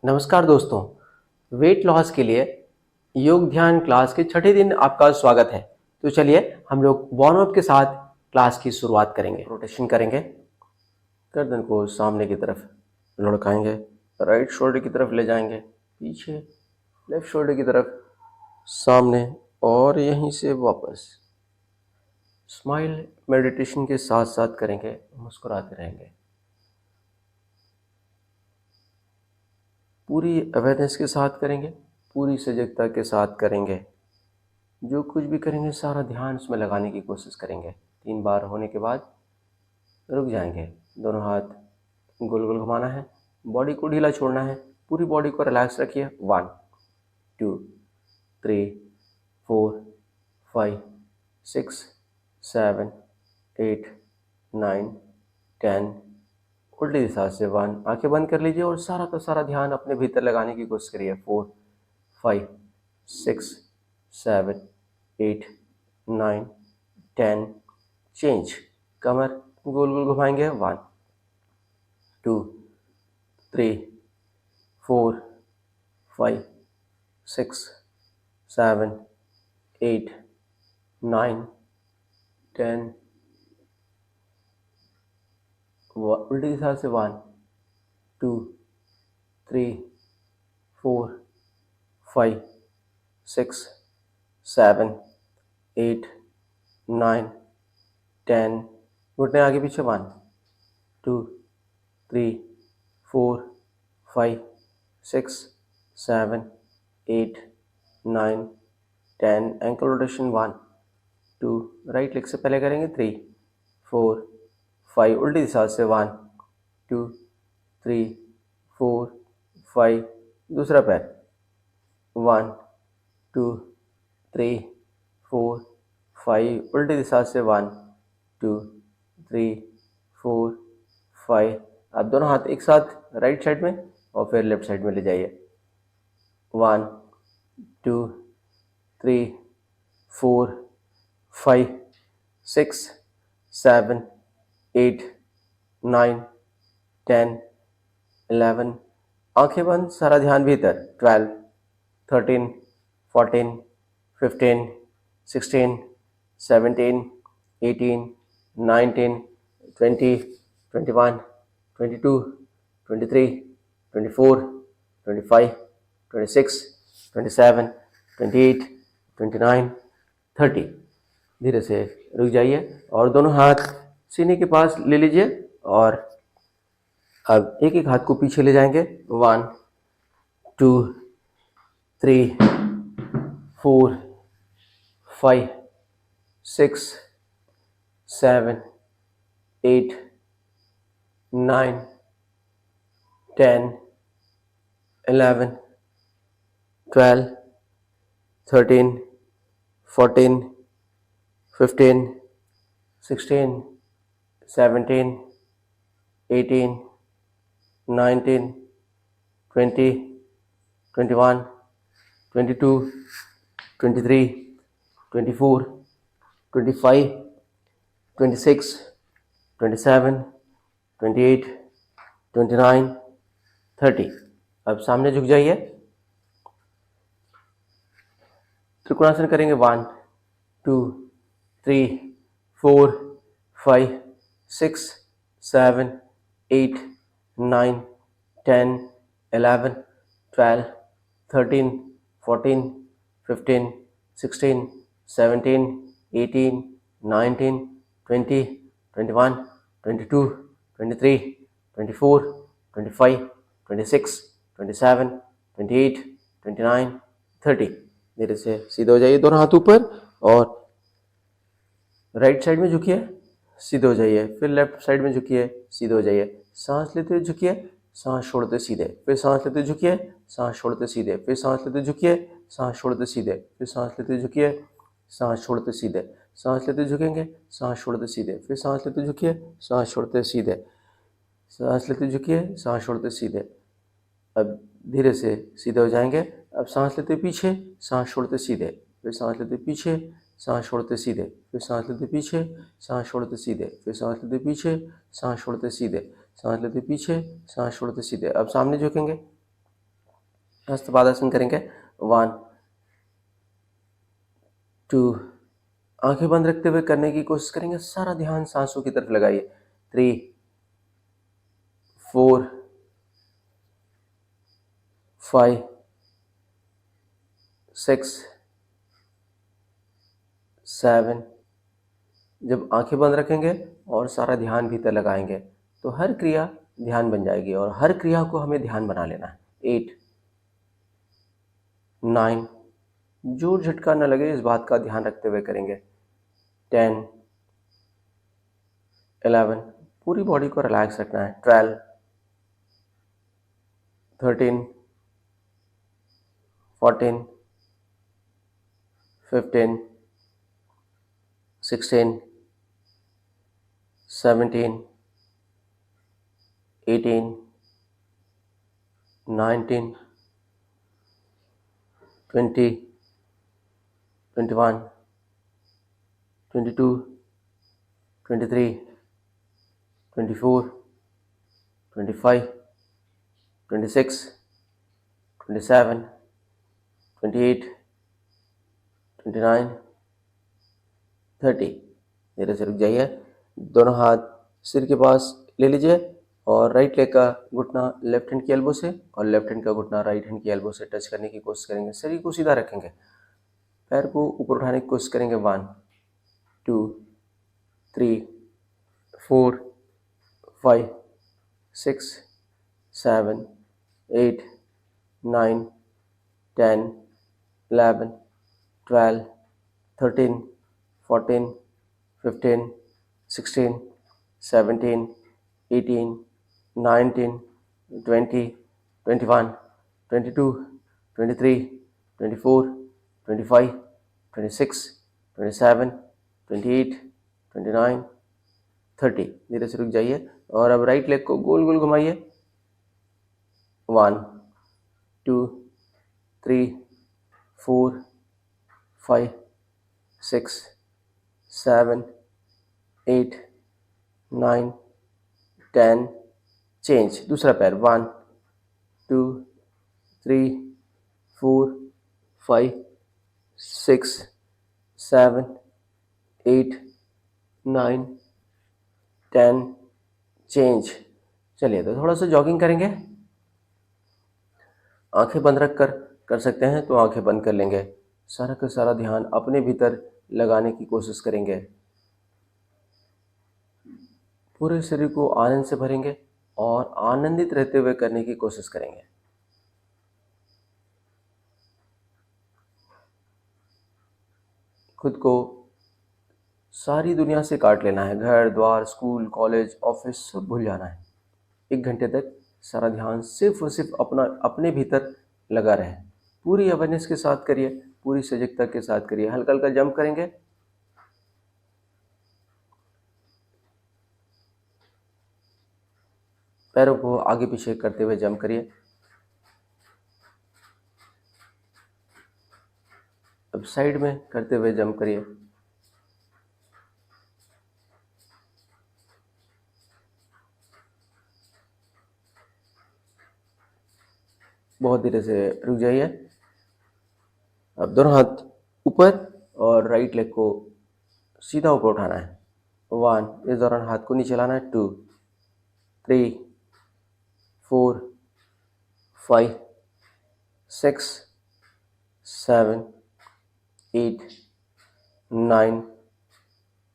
नमस्कार दोस्तों, weight loss के लिए योग ध्यान क्लास के छठे दिन आपका स्वागत है। तो चलिए हम लोग वार्म अप के साथ क्लास की शुरुआत करेंगे। रोटेशन करेंगे, गर्दन को सामने की तरफ लुढ़काएंगे, राइट शोल्डर की तरफ ले जाएंगे, पीछे लेफ्ट शोल्डर की तरफ, सामने और यहीं से वापस। स्माइल मेडिटेशन के साथ साथ करेंगे, मुस्कुराते रहेंगे। पूरी अवेयरनेस के साथ करेंगे, पूरी सजगता के साथ करेंगे। जो कुछ भी करेंगे सारा ध्यान उसमें लगाने की कोशिश करेंगे। 3 बार होने के बाद रुक जाएंगे। दोनों हाथ गोल गोल घुमाना है, बॉडी को ढीला छोड़ना है, पूरी बॉडी को रिलैक्स रखिए। 1 2 3 4 5 6 7 8 9 10। उल्टी दिशा से 1। आंखें बंद कर लीजिए और सारा का सारा ध्यान अपने भीतर लगाने की कोशिश करिए। 4 5 6 7 8 9 10। चेंज। कमर गोल गोल घुमाएंगे। 1 2 3 4 5 6 7 8 9 10। उल्टी दिशा से 1 2 3 4 5 6 7 8 9 10। घुटने आगे पीछे। 1 2 3 4 5 6 7 8 9 10। Ankle rotation. 1 2। राइट लेग से पहले करेंगे। 3 4 5। उल्टी दिशा से 1 2 3 4 5। दूसरा पैर। 1 2 3 4 5। उल्टी दिशा से 1 2 3 4 5। आप दोनों हाथ एक साथ राइट साइड में और फिर लेफ्ट साइड में ले जाइए। 1 2 3 4 5 6 7 8 9 10 11। आंखें बंद, सारा ध्यान भीतर। 12 13 14 15 16 17 18 19 20 21 22 23 24 25 26 27 28 29 30। धीरे से रुक जाइए और दोनों हाथ सीने के पास ले लीजिए और अब एक एक हाथ को पीछे ले जाएंगे। 1 2 3 4 5 6 7 8 9 10 11 12 13 14 15 16 17 18 19 20 21 22 23 24 25 26 27 28 29 30। अब सामने झुक जाइए। त्रिकोणासन करेंगे। 1 2 3 4 5 6 7 8 9 10 11 12 13 14 15 16 17 18 19 20 21 22 23 24 25 26 27 28 29 30। धीरे से सीधे हो जाइए, दोनों हाथ ऊपर और राइट साइड में झुकिए, सीधे हो जाइए। फिर लेफ्ट साइड में झुकिए, सीधे हो जाइए। सांस लेते हुए झुकिए, सांस छोड़ते सीधे। फिर सांस लेते झुकिए, सांस छोड़ते सीधे। फिर सांस लेते झुकिए, सांस छोड़ते सीधे। फिर सांस लेते झुकिए, सांस छोड़ते सीधे। सांस लेते झुकेंगे, सांस छोड़ते सीधे। फिर सांस लेते झुकिए, सांस छोड़ते सीधे। सांस लेते झुकिए, सांस छोड़ते सीधे। अब धीरे से सीधे हो जाएंगे। अब सांस लेते पीछे, सांस छोड़ते सीधे। फिर सांस लेते पीछे, सांस छोड़ते सीधे। फिर सांस लेते पीछे, सांस छोड़ते सीधे। फिर सांस लेते पीछे, सांस छोड़ते सीधे। सांस लेते पीछे, सांस छोड़ते सीधे। अब सामने झुकेंगे। हस्तपादासन करेंगे। 1 2, आंखें बंद रखते हुए करने की कोशिश करेंगे। सारा ध्यान सांसों की तरफ लगाइए। 3 4 5 6 7। जब आंखें बंद रखेंगे और सारा ध्यान भीतर लगाएंगे तो हर क्रिया ध्यान बन जाएगी और हर क्रिया को हमें ध्यान बना लेना है। 8 9, जोर झटका न लगे इस बात का ध्यान रखते हुए करेंगे। 10 11, पूरी बॉडी को रिलैक्स रखना है। 12 13 14 15 16 17 18 19 20 21 22 23 24 25 26 27 28 29 30। धीरे से रुक जाइए। दोनों हाथ सिर के पास ले लीजिए और राइट लेग का घुटना लेफ्ट हैंड की एल्बो से और लेफ्ट हैंड का घुटना राइट हैंड की एल्बो से टच करने की कोशिश करेंगे। शरीर को सीधा रखेंगे। पैर को ऊपर उठाने की कोशिश करेंगे। 1 2 3 4 5 6 7 8 9 10 11 12 13 14 15 16 17 18 19 20 21 22 23 24 25 26 27 28 29 30। धीरे से रुक जाइए और अब राइट लेग को गोल गोल घुमाइए। 1 2 3 4 5 6 7 8 9 10। चेंज। दूसरा पैर। 1 2 3 4 5 6 7 8 9 10। चेंज। चलिए तो थोड़ा सा जॉगिंग करेंगे। आंखें बंद रख कर सकते हैं तो आंखें बंद कर लेंगे। सारा का सारा ध्यान अपने भीतर लगाने की कोशिश करेंगे। पूरे शरीर को आनंद से भरेंगे और आनंदित रहते हुए करने की कोशिश करेंगे। खुद को सारी दुनिया से काट लेना है। घर द्वार, स्कूल, कॉलेज, ऑफिस सब भूल जाना है। 1 घंटे तक सारा ध्यान सिर्फ और सिर्फ अपने भीतर लगा रहे। पूरी अवेयरनेस के साथ करिए, पूरी सजगता के साथ करिए। हल्का हल्का जंप करेंगे। पैरों को आगे पीछे करते हुए जंप करिए। अब साइड में करते हुए जंप करिए। बहुत धीरे से रुक जाइए। अब दोनों हाथ ऊपर और राइट लेग को सीधा ऊपर उठाना है। 1, इस दौरान हाथ को नीचे लाना है। 2 3 4 5 6 7 8 9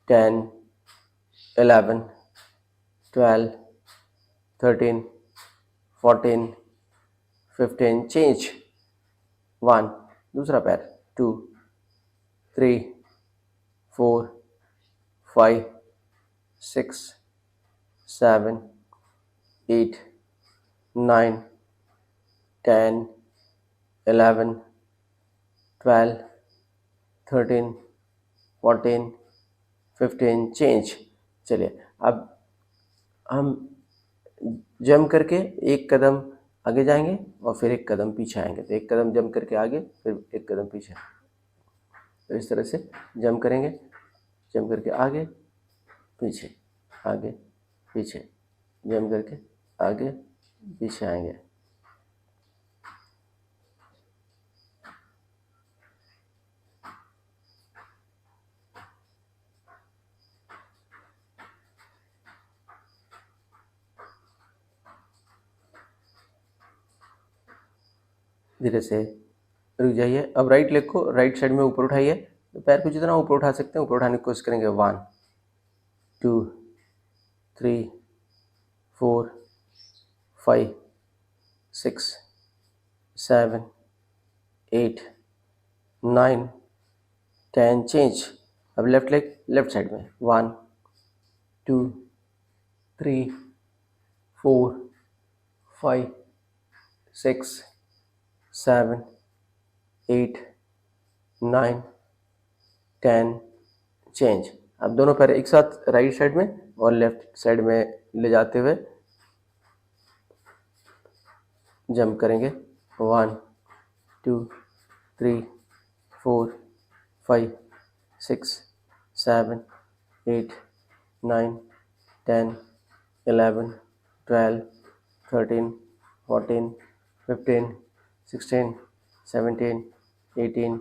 10 11 12 13 14 15। चेंज। 1, दूसरा पैर। 2 3 4 5 6 7 8 9 10 11 12 13 14 15। चेंज। चलिए अब हम जंप करके एक कदम आगे जाएंगे और फिर एक कदम पीछे आएंगे। तो एक कदम जंप करके आगे, फिर एक कदम पीछे। तो इस तरह से जंप करेंगे। जंप करके आगे पीछे, आगे पीछे, जंप करके आगे पीछे आएंगे। धीरे से रुक जाइए। अब राइट लेग को राइट साइड में ऊपर उठाइए, तो पैर को जितना ऊपर उठा सकते हैं ऊपर उठाने की कोशिश करेंगे। 1 2 3 4 5 6 7 8 9 10 चेंज। अब लेफ्ट लेग लेफ्ट साइड में 1 2 3 4 5 6 7 8 9 10 चेंज। अब दोनों पैर एक साथ राइट साइड में और लेफ्ट साइड में ले जाते हुए जंप करेंगे। 1 2 3 4 5 6 7 8 9 10 11 12 13 14 15 16 17 18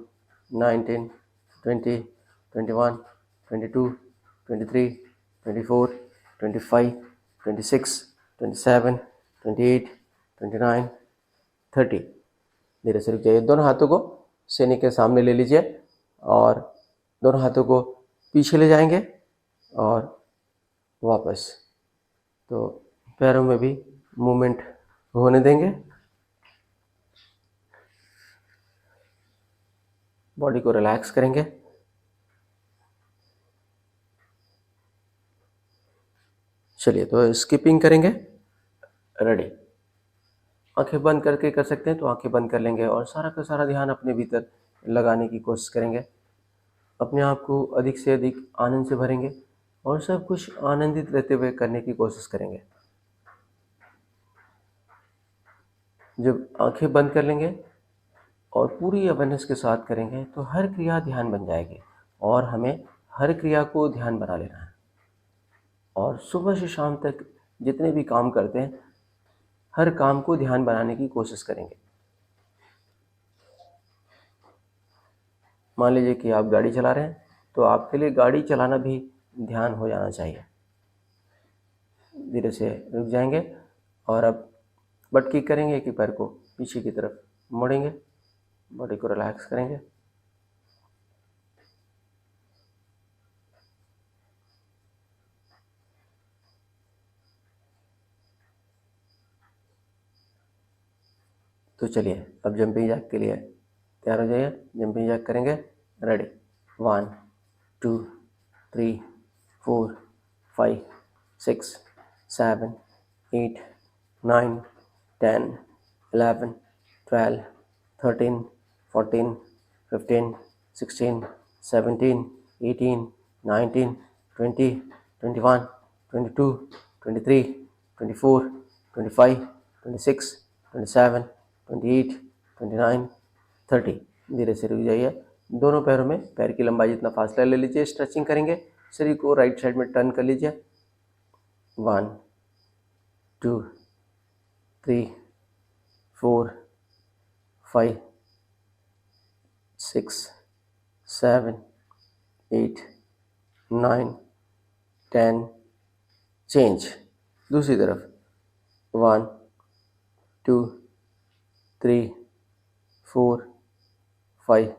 19 20 21 22 23 24 25 26 27 28 29 30। धीरे से रुक जाइए। दोनों हाथों को सीने के सामने ले लीजिए और दोनों हाथों को पीछे ले जाएंगे और वापस। तो पैरों में भी मूवमेंट होने देंगे। बॉडी को रिलैक्स करेंगे। चलिए, तो स्किपिंग करेंगे। रेडी। आंखें बंद करके कर सकते हैं तो आंखें बंद कर लेंगे और सारा का सारा ध्यान अपने भीतर लगाने की कोशिश करेंगे। अपने आप को अधिक से अधिक आनंद से भरेंगे और सब कुछ आनंदित रहते हुए करने की कोशिश करेंगे। जब आंखें बंद कर लेंगे और पूरी अवेयरनेस के साथ करेंगे तो हर क्रिया ध्यान बन जाएगी और हमें हर क्रिया को ध्यान बना लेना है। और सुबह से शाम तक जितने भी काम करते हैं हर काम को ध्यान बनाने की कोशिश करेंगे। मान लीजिए कि आप गाड़ी चला रहे हैं तो आपके लिए गाड़ी चलाना भी ध्यान हो जाना चाहिए। धीरे से रुक जाएंगे और अब बट किक करेंगे कि पैर को पीछे की तरफ मोड़ेंगे। बॉडी को रिलैक्स करेंगे। तो चलिए, अब जंपिंग जैक के लिए तैयार हो जाइए। जंपिंग जैक करेंगे। रेडी। 1 2 3 4 5 6 7 8 9 10 11 12 13 14 15 16 17 18 19 20 21 22 23 24 25 26 27 28 29 30। धीरे से रुक जाइए। दोनों पैरों में पैर की लंबाई जितना फासला ले लीजिए। स्ट्रेचिंग करेंगे। शरीर को राइट साइड में टर्न कर लीजिए। 1 2 3 4 5 6 7 8 9 10 चेंज। दूसरी तरफ 1 2 3 4 5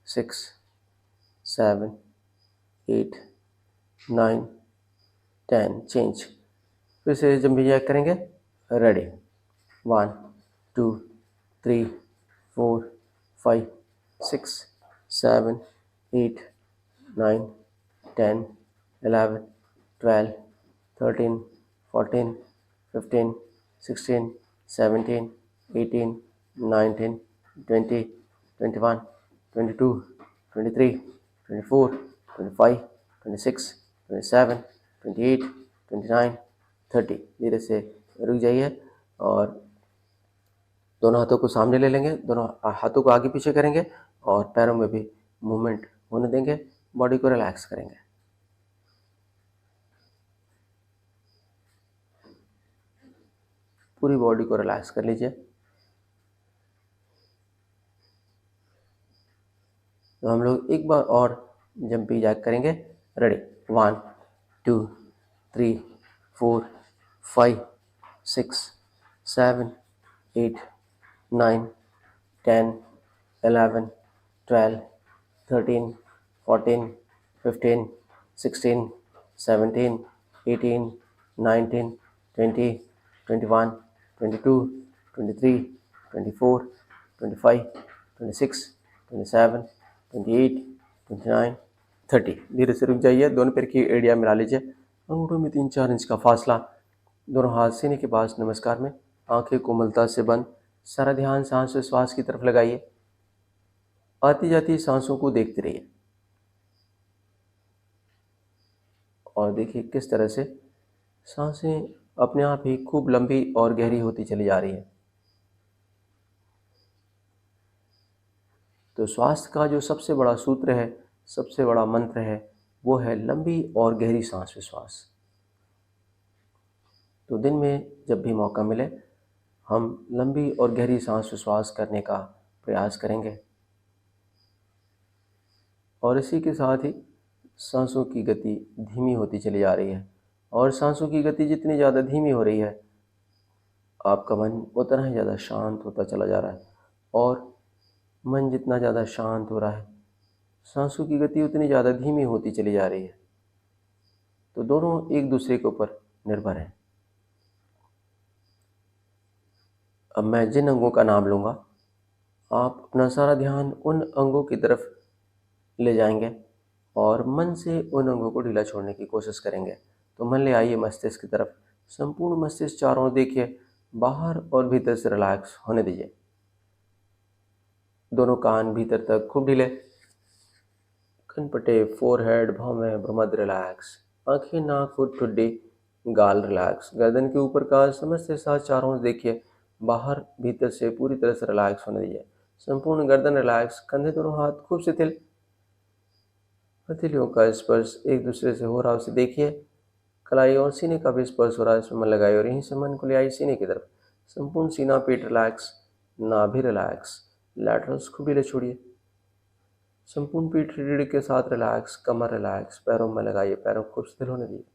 6 7 8 9 10 चेंज। फिर से जंपिंग जैक करेंगे। रेडी। 1 2 3 4 5 6 7 8 9 10 11 12 13 14 15 16 17 18 19 20 21 22 23 24 25 26 27 28 29 30। धीरे से रुक जाइए और दोनों हाथों को सामने ले लेंगे। दोनों हाथों को आगे पीछे करेंगे और पैरों में भी मूवमेंट होने देंगे। बॉडी को रिलैक्स करेंगे। पूरी बॉडी को रिलैक्स कर लीजिए। तो हम लोग एक बार और जंपिंग जैक करेंगे। रेडी। 1 2 3 4 5 6 7 8 9 10, 11, 12, 13, 14, 15, 16, 17, 18, 19, 20, 21, 22, 23, 24, 25, 26, 27, 28, 29, 30। धीरे से रुक जाइए, दोनों पैर की एड़ियाँ मिला लीजिए, अंगूठों में 3-4 इंच का फासला, दोनों हाथ सीने के पास नमस्कार में, आंखें कोमलता से बंद, सारा ध्यान सांस और श्वास की तरफ लगाइए। आती जाती सांसों को देखते रहिए और देखिए किस तरह से सांसें अपने आप ही खूब लंबी और गहरी होती चली जा रही है। तो स्वास्थ्य का जो सबसे बड़ा सूत्र है, सबसे बड़ा मंत्र है, वो है लंबी और गहरी सांस विश्वास। तो दिन में जब भी मौका मिले हम लंबी और गहरी सांस विश्वास करने का प्रयास करेंगे और इसी के साथ ही सांसों की गति धीमी होती चली जा रही है और सांसों की गति जितनी ज़्यादा धीमी हो रही है आपका मन उतना ही ज़्यादा शांत होता चला जा रहा है और मन जितना ज़्यादा शांत हो रहा है सांसों की गति उतनी ज़्यादा धीमी होती चली जा रही है। तो दोनों एक दूसरे के ऊपर निर्भर हैं। अब मैं जिन अंगों का नाम लूँगा आप अपना सारा ध्यान उन अंगों की तरफ ले जाएंगे और मन से उन अंगों को ढीला छोड़ने की कोशिश करेंगे। तो मन ले आइए मस्तिष्क की तरफ, संपूर्ण मस्तिष्क चारों ओर देखिए, बाहर और भीतर से रिलैक्स होने दीजिए। दोनों कान भीतर तक खूब ढीले, कनपटे, फोरहेड, भौहें, भ्रूमध्य रिलैक्स, आंखें, नाक, होंठ, ठुड्डी, गाल रिलैक्स, गर्दन के ऊपर का समस्त हिस्सा चारों ओर देखिए, बाहर भीतर से पूरी तरह से रिलैक्स होने दीजिए। संपूर्ण गर्दन रिलैक्स, कंधे दोनों हाथ खूब शिथिल, हथेलियों का स्पर्श एक दूसरे से हो रहा है उसे देखिए। कलाई और सीने का भी स्पर्श हो रहा है, इसमें मन लगाइए और यहीं से मन को ले आइए सीने की तरफ। संपूर्ण सीना, पेट रिलैक्स, नाभि रिलैक्स, लैटरल्स खूब ढीले छोड़िए। संपूर्ण पीठ रीढ़ के साथ रिलैक्स, कमर रिलैक्स, पैरों में लगाइए, पैरों को शिथिल होने दीजिए।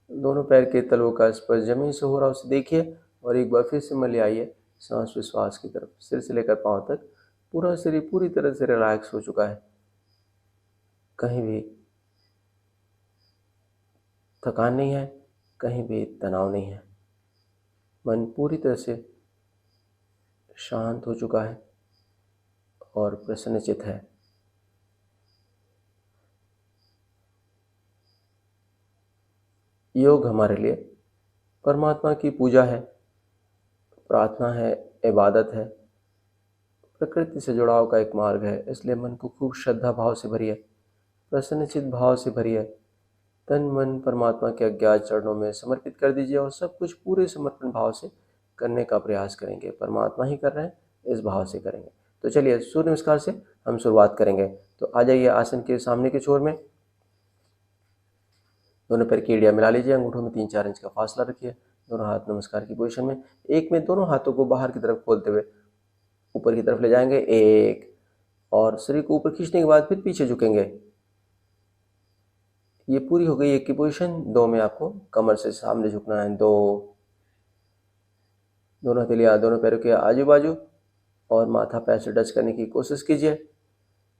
दोनों पैर के तलवों का स्पर्श जमीन से हो रहा है उसे देखिए और एक बार फिर से मन ले आइए सांस विश्वास की तरफ। सिर से लेकर पांव तक पूरा शरीर पूरी तरह से रिलैक्स हो चुका है, कहीं भी थकान नहीं है, कहीं भी तनाव नहीं है, मन पूरी तरह से शांत हो चुका है और प्रसन्नचित्त है। योग हमारे लिए परमात्मा की पूजा है, प्रार्थना है, इबादत है, प्रकृति से जुड़ाव का एक मार्ग है। इसलिए मन को खूब श्रद्धा भाव से भरिए, प्रसन्नचित्त भाव से भरिए, तन मन परमात्मा के अज्ञात चरणों में समर्पित कर दीजिए और सब कुछ पूरे समर्पण भाव से करने का प्रयास करेंगे। परमात्मा ही कर रहे हैं, इस भाव से करेंगे। तो चलिए सूर्य नमस्कार से हम शुरुआत करेंगे। तो आ जाइए आसन के सामने के छोर में, दोनों पैर की एड़ियाँ मिला लीजिए, अंगूठों में 3-4 इंच का फासला रखिए, दोनों हाथ नमस्कार की पोजीशन में। एक में दोनों हाथों को बाहर की तरफ खोलते हुए ऊपर की तरफ ले जाएंगे, एक, और शरीर को ऊपर खींचने के बाद फिर पीछे झुकेंगे। ये पूरी हो गई एक की पोजीशन। दो में आपको कमर से सामने झुकना है, दो, दोनों हथेलियां दोनों पैरों के आजू बाजू और माथा पैर से टच करने की कोशिश कीजिए।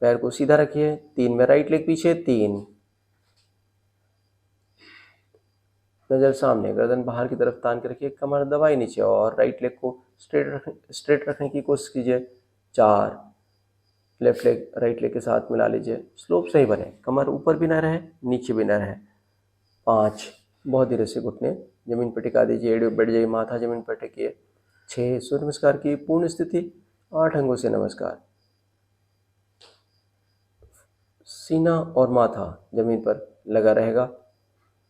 पैर को सीधा रखिए, 3 में राइट लेग पीछे, 3, नजर सामने, गर्दन बाहर की तरफ तान के रखिए, कमर दबाई नीचे और राइट लेग को स्ट्रेट रखने की कोशिश कीजिए, 4, लेफ्ट लेग राइट लेग के साथ मिला लीजिए, स्लोप सही बने, कमर ऊपर भी ना रहे नीचे भी ना रहे, 5, बहुत धीरे से घुटने जमीन पर टिका दीजिए, एड़ी बैठ जाइए, माथा जमीन पर टिकिए, 6, सूर्य नमस्कार की पूर्ण स्थिति, 8 अंगों से नमस्कार, सीना और माथा जमीन पर लगा रहेगा,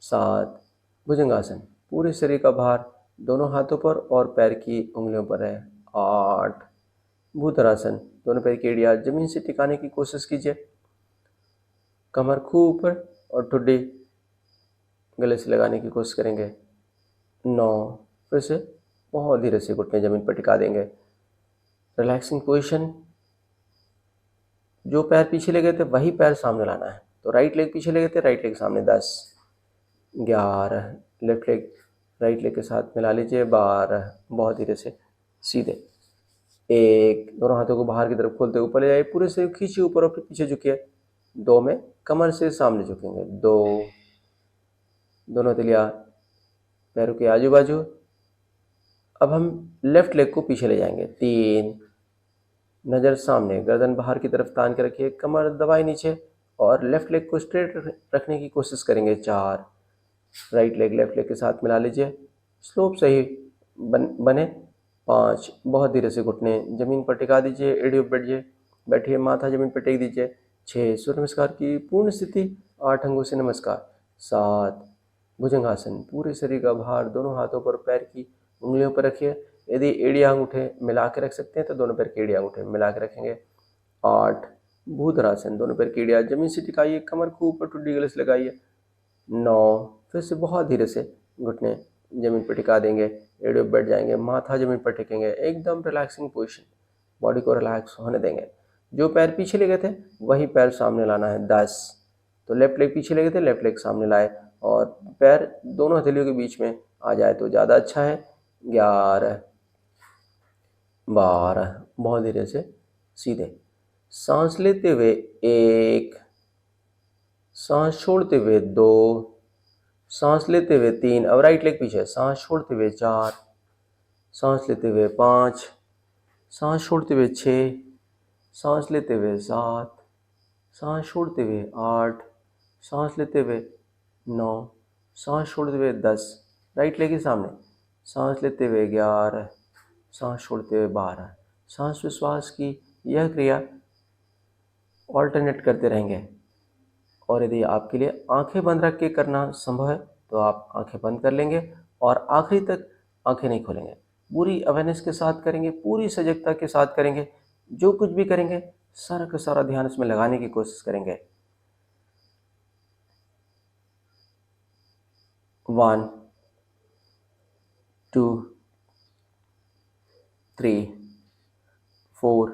7, भुजंगासन, पूरे शरीर का भार दोनों हाथों पर और पैर की उंगलियों पर है, 8, भूतरासन, दोनों पैर की एड़ियाँ जमीन से टिकाने की कोशिश कीजिए, कमर खूब ऊपर और ठुड्डी गले से लगाने की कोशिश करेंगे, 9, फिर से बहुत धीरे से घुटने जमीन पर टिका देंगे। रिलैक्सिंग पोजीशन, जो पैर पीछे ले गए थे वही पैर सामने लाना है। तो राइट लेग पीछे ले गए थे, राइट लेग सामने, 10, 11, लेफ्ट लेग राइट लेग के साथ मिला लीजिए, 12, बहुत धीरे से सीधे, एक, दोनों हाथों को बाहर की तरफ खोलते हुए ऊपर ले जाइए, पूरे शरीर खींचिए ऊपर और फिर पीछे झुकिए। 2 में कमर से सामने झुकेंगे। 2, दोनों हथेलियाँ पैरों के आजू बाजू। अब हम लेफ्ट लेग को पीछे ले जाएंगे। 3, नज़र सामने, गर्दन बाहर की तरफ तान के रखिए, कमर दबाए नीचे और लेफ्ट लेग को स्ट्रेट रखने की कोशिश करेंगे। 4, राइट लेग लेफ्ट लेग के साथ मिला लीजिए, स्लोप सही बने। 5, बहुत धीरे से घुटने जमीन पर टिका दीजिए, एड़ी पर बैठिए, माथा जमीन पर टेक दीजिए। 6, सूर्य नमस्कार की पूर्ण स्थिति, 8 अंगों से नमस्कार। 7, भुजंगासन, पूरे शरीर का भार दोनों हाथों पर पैर की उंगलियों पर रखिए। यदि एड़ी अंगूठे मिला के रख सकते हैं तो दोनों पैर की एड़ी अंगूठे मिला के रखेंगे। 8, भूधरासन, दोनों पैर की एड़ियाँ जमीन से टिकाइए, कमर को ऊपर टुड्डी गले से लगाइए। 9, फिर से बहुत धीरे से घुटने जमीन पर टिका देंगे, एड़ियों पर बैठ जाएंगे, माथा जमीन पर टेकेंगे, एकदम रिलैक्सिंग पोजीशन, बॉडी को रिलैक्स होने देंगे। जो पैर पीछे ले गए थे वही पैर सामने लाना है। 10, तो लेफ्ट लेग पीछे ले गए थे, लेफ्ट लेग सामने लाए और पैर दोनों हथेलियों के बीच में आ जाए तो ज़्यादा अच्छा है। 11, 12, बहुत धीरे से सीधे सांस लेते हुए 1, सांस छोड़ते हुए 2, सांस लेते हुए 3, अब राइट लेग पीछे, सांस छोड़ते हुए 4, सांस लेते हुए 5, सांस छोड़ते हुए 6, सांस लेते हुए 7, सांस छोड़ते हुए 8, सांस लेते हुए 9, सांस छोड़ते हुए 10, राइट लेग के सामने, सांस लेते हुए 11, सांस छोड़ते हुए 12। सांस विश्वास की यह क्रिया ऑल्टरनेट करते रहेंगे और यदि आपके लिए आंखें बंद रख के करना संभव है तो आप आंखें बंद कर लेंगे और आखिरी तक आंखें नहीं खोलेंगे। पूरी अवेयरनेस के साथ करेंगे, पूरी सजगता के साथ करेंगे। जो कुछ भी करेंगे सारा का सारा ध्यान इसमें लगाने की कोशिश करेंगे। 1, 2, 3, 4,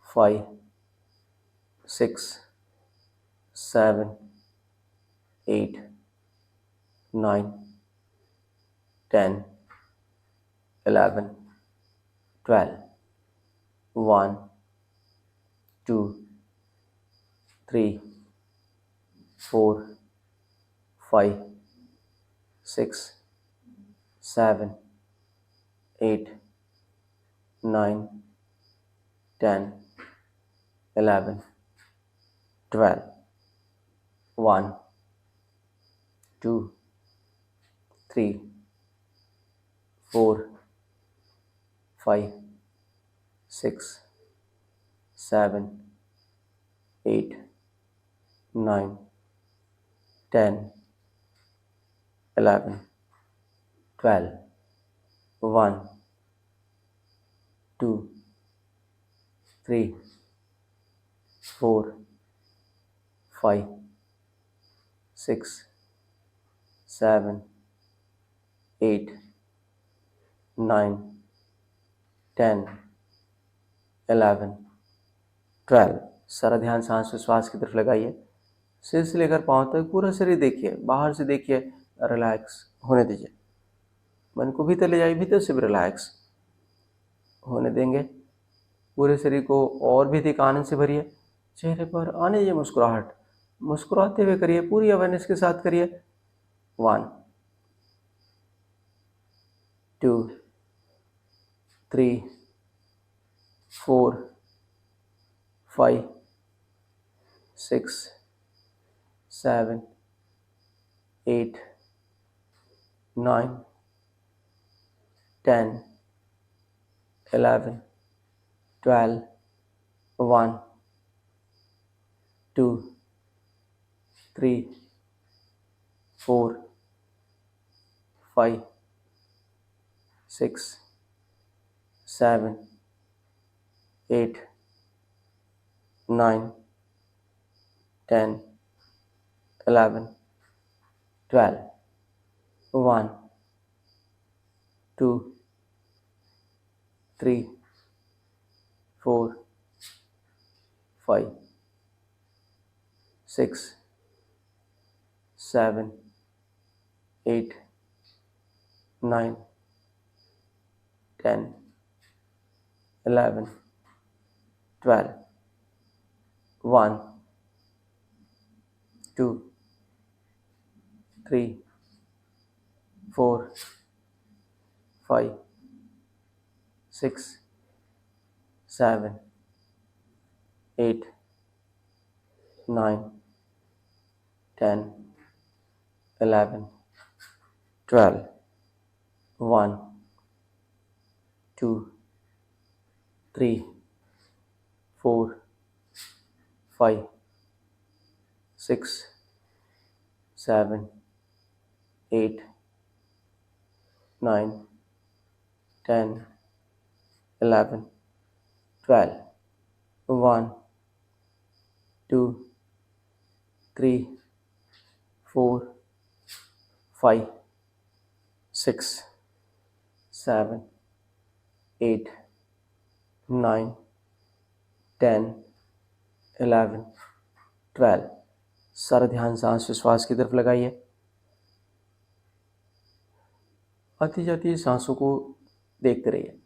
5, 6, 7, 8, 9, 10, 11, 12. 1, 2, 3, 4, 5, 6, 7, 8, 9, 10, 11, 12. 1, 2, 3, 4, 5, 6, 7, 8, 9, 10, 11, 12. 1, 2, 3, 4, 5, 6, 7, 8, 9, 10, 11, 12. सारा ध्यान सांस विश्वास की तरफ लगाइए। सिर से लेकर पांव तक पूरा शरीर देखिए, बाहर से देखिए, रिलैक्स होने दीजिए। मन को भीतर ले जाइए, भीतर से भी रिलैक्स होने देंगे। पूरे शरीर को और भी अधिक आनंद से भरिए। चेहरे पर आने दीजिए मुस्कुराहट, मुस्कुराते हुए करिए, पूरी अवेयरनेस के साथ करिए। 1, 2, 3, 4, 5, 6, 7, 8, 9, 10, 11, 12. 1, 2, 3, 4, 5, 6, 7, 8, 9, 10, 11, 12. 1, 2, 3, 4, 5, 6, 7, 8, 9, 10, 11, 12, 1, 2, 3, 4, 5, 6, 7, 8, 9, 10, 11, 12, 1, 2, 3, 4, 5, 6, 7, 8, 9, 10, 11, 12, 1, 2, 3, 4, 5, 6, 7, 8, 9, 10, 11, 12। सारा ध्यान सांस विश्वास की तरफ लगाइए। आती जाती सांसों को देखते रहिए।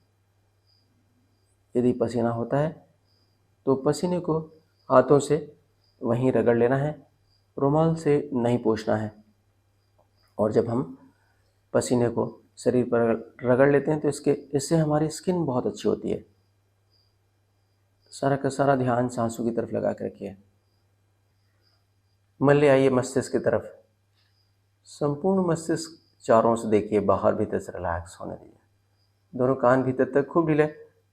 यदि पसीना होता है तो पसीने को हाथों से वहीं रगड़ लेना है, रुमाल से नहीं पोंछना है। और जब हम पसीने को शरीर पर रगड़ लेते हैं तो इससे हमारी स्किन बहुत अच्छी होती है। सारा का सारा ध्यान सांसों की तरफ लगा के रखिए। मन ले आइए मस्तिष्क की तरफ। संपूर्ण मस्तिष्क चारों से देखिए, बाहर भीतर से रिलैक्स होने दीजिए। दोनों कान भीतर तक खूब ढीले,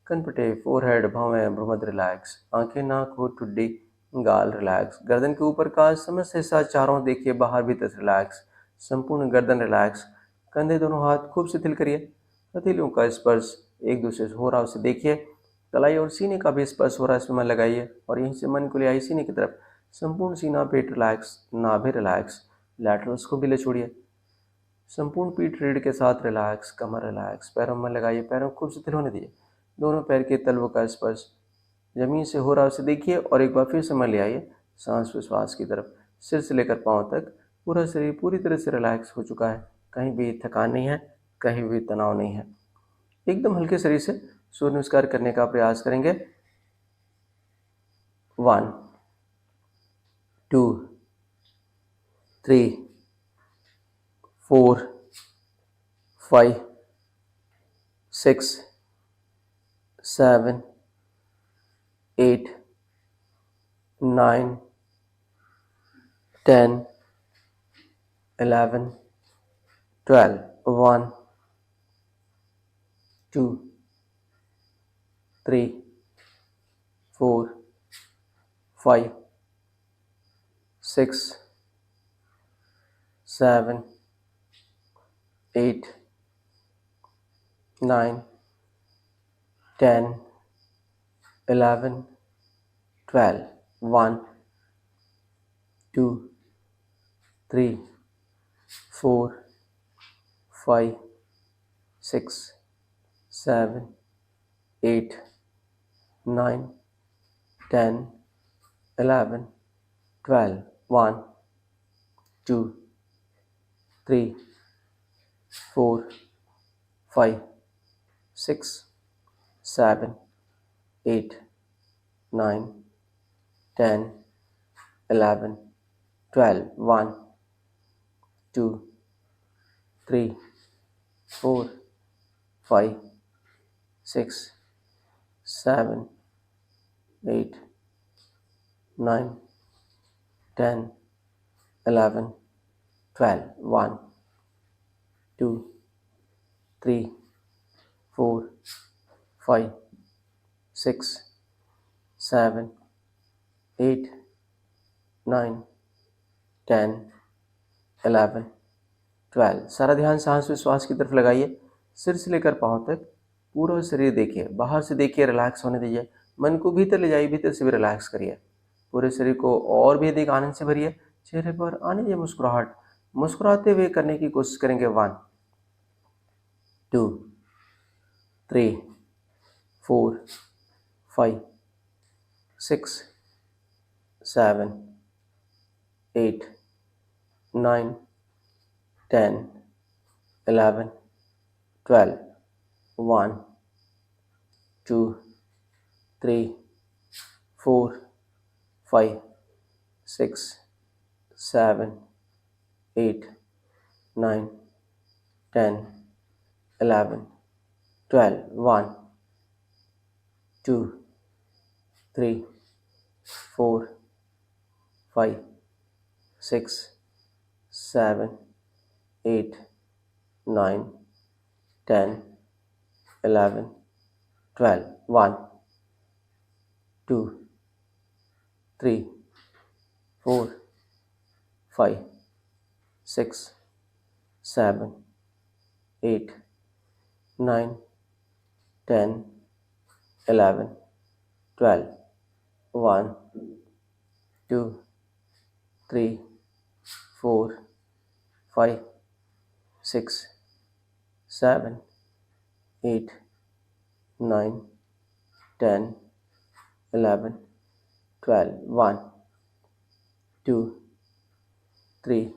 कनपटे, फोरहेड, भौवें, भ्रूमध्य रिलैक्स, आंखें, नाक, होंठ, ठुड्डी, गाल रिलैक्स। गर्दन के ऊपर का समस्त हिस्सा चारों देखिए, बाहर भीतर से रिलैक्स, संपूर्ण गर्दन रिलैक्स। कंधे दोनों हाथ खूब शिथिल करिए। हथेलियों का स्पर्श एक दूसरे से हो रहा है उसे देखिए। कलाई और सीने का भी स्पर्श हो रहा है, इसमें मन लगाइए और यहीं से मन को ले आइए सीने की तरफ। संपूर्ण सीना, पेट रिलैक्स, नाभि रिलैक्स, लैटरल्स को भी ले छोड़िए। संपूर्ण पीठ रीढ़ के साथ रिलैक्स, कमर रिलैक्स। पैरों में लगाइए, पैरों को खूब शिथिल होने दीजिए। दोनों पैर के तलवों का स्पर्श जमीन से हो रहा है उसे देखिए और एक बार फिर से मन ले आइए सांस विश्वास की तरफ। सिर से लेकर पांव तक पूरा शरीर पूरी तरह से रिलैक्स हो चुका है। कहीं भी थकान नहीं है, कहीं भी तनाव नहीं है। एकदम हल्के शरीर से सूर्य नमस्कार करने का प्रयास करेंगे। 1, 2, 3, 4, 5, 6, 7, 8, 9, 10, 11, 12, 1, 2, 3, 4, 5, 6, 7, 8, 9, 10, 11, 12, 1, 2, 3, 4, 5, 6, 7, 8, 9, 10, 11, 12, 1, 2, 3, 4, 5, 6, 7, 8, 9, 10, 11, 12, 1, 2, 3, 4, 5, 6, 7, 8, 9, 10, 11, 12, 1, 2, 3, 4, 5, 6, 7, 8, 9, 10, 11, 12। सारा ध्यान सांस विश्वास की तरफ लगाइए। सिर से लेकर पांव तक पूरा शरीर देखिए, बाहर से देखिए, रिलैक्स होने दीजिए। मन को भीतर ले जाइए, भीतर से भी रिलैक्स करिए। पूरे शरीर को और भी अधिक आनंद से भरिए। चेहरे पर आने दीजिए मुस्कुराहट। मुस्कुराते हुए करने की कोशिश करेंगे। 1, 2, 3, 4, 5, 6, 7, 8, 9, 10, 11, 12, 1, 2, 3 4 5 6 7 8 9 10 11 12 1 2 3 4 5 6 7 8 9 10 11 12 1 2 3 4 5 6 7 8 9 10 11 12 1 2 3 4 5 6 7 8 9 10 11 12 1 2 3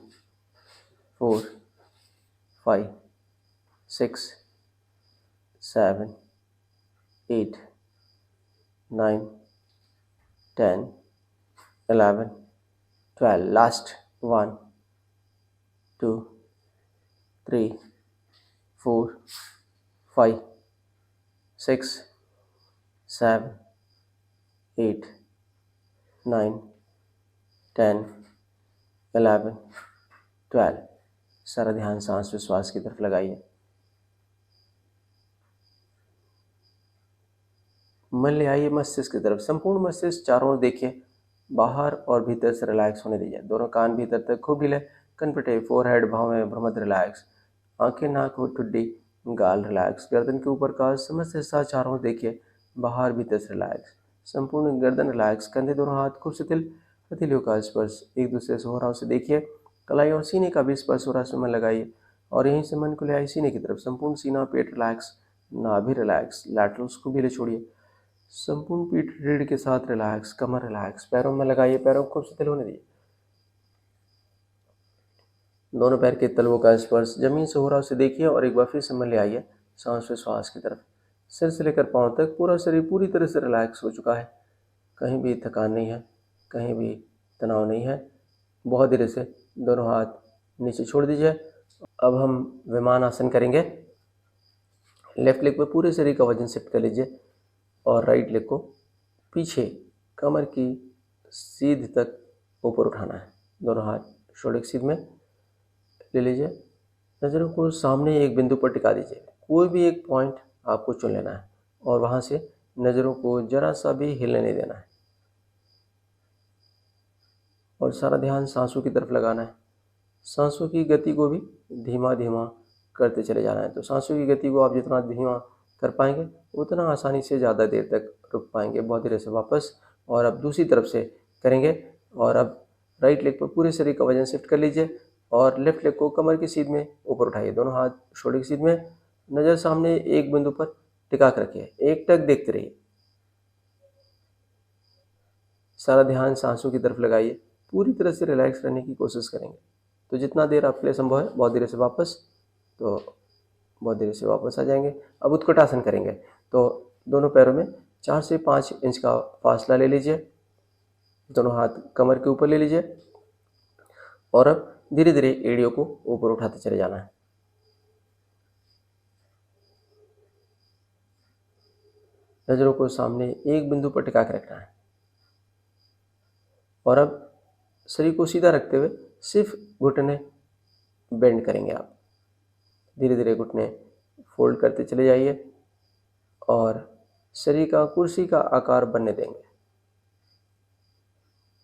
4 5 6 7 8 9 10 11 12 last 1 2 3 4 5 6 7 8 9 10 11 12 सारा ध्यान सांस विश्वास की तरफ लगाइए। मन ले आइए मस्तिष्क की तरफ, संपूर्ण मस्तिष्क चारों ओर देखिए, बाहर और भीतर से रिलैक्स होने दीजिए। दोनों कान भीतर तक खूब हिले, कनपटे, फोरहेड, भौहें, भ्रुमध्य रिलैक्स, आंखें, नाक, होंठ, ठुड्डी, गाल रिलैक्स, गर्दन के ऊपर का समस्त हिस्सा चारों ओर देखिए, बाहर भीतर से रिलैक्स, संपूर्ण गर्दन रिलैक्स, कंधे, दोनों हाथ खूब शिथिल, हथेलियों का स्पर्श एक दूसरे से हो रहा उसे देखिए, कलाई और सीने का भी स्पर्श हो रहा है, मन लगाइए और यहीं से मन को ले आइए सीने की तरफ, संपूर्ण सीना, पेट रिलैक्स, नाभि रिलैक्स, लैटरल्स को भी ले छोड़िए, संपूर्ण पीठ रीढ़ के साथ रिलैक्स, कमर रिलैक्स, पैरों में लगाइए, पैरों को शिथिल होने दीजिए, दोनों पैर के तलवों का स्पर्श जमीन से हो रहा उसे देखिए और एक बार फिर से मन ले आइए सांस से श्वास की तरफ, सिर से लेकर पांव तक पूरा शरीर पूरी तरह से रिलैक्स हो चुका है, कहीं भी थकान नहीं है, कहीं भी तनाव नहीं है। बहुत धीरे से दोनों हाथ नीचे छोड़ दीजिए। अब हम विमान आसन करेंगे। लेफ्ट लेग पे पूरे शरीर का वजन शिफ्ट कर लीजिए और राइट लेग को पीछे कमर की सीध तक ऊपर उठाना है। दोनों हाथ शोल्डर की सीध में ले लीजिए, नज़रों को सामने एक बिंदु पर टिका दीजिए, कोई भी एक पॉइंट आपको चुन लेना है और वहाँ से नज़रों को जरा सा भी हिलने नहीं देना है और सारा ध्यान सांसों की तरफ लगाना है। सांसों की गति को भी धीमा धीमा करते चले जाना है। तो सांसों की गति को आप जितना धीमा कर पाएंगे उतना आसानी से ज़्यादा देर तक रुक पाएंगे। बहुत धीरे से वापस, और अब दूसरी तरफ से करेंगे। और अब राइट लेग पर पूरे शरीर का वजन शिफ्ट कर लीजिए और लेफ्ट लेग को कमर की सीध में ऊपर उठाइए, दोनों हाथ शोल्डर की सीध में, नज़र सामने एक बिंदु पर टिका कर रखिए, एक टक देखते रहिए, सारा ध्यान सांसों की तरफ लगाइए, पूरी तरह से रिलैक्स रहने की कोशिश करेंगे। तो जितना देर आपके लिए संभव है बहुत धीरे से वापस, तो बहुत धीरे से वापस आ जाएंगे। अब उत्कटासन करेंगे। तो दोनों पैरों में 4 से 5 इंच का फासला ले लीजिए, दोनों हाथ कमर के ऊपर ले लीजिए और अब धीरे धीरे एड़ियों को ऊपर उठाते चले जाना है। नज़रों को सामने एक बिंदु पर टिका के रखना है और अब शरीर को सीधा रखते हुए सिर्फ घुटने बेंड करेंगे। आप धीरे धीरे घुटने फोल्ड करते चले जाइए और शरीर का कुर्सी का आकार बनने देंगे।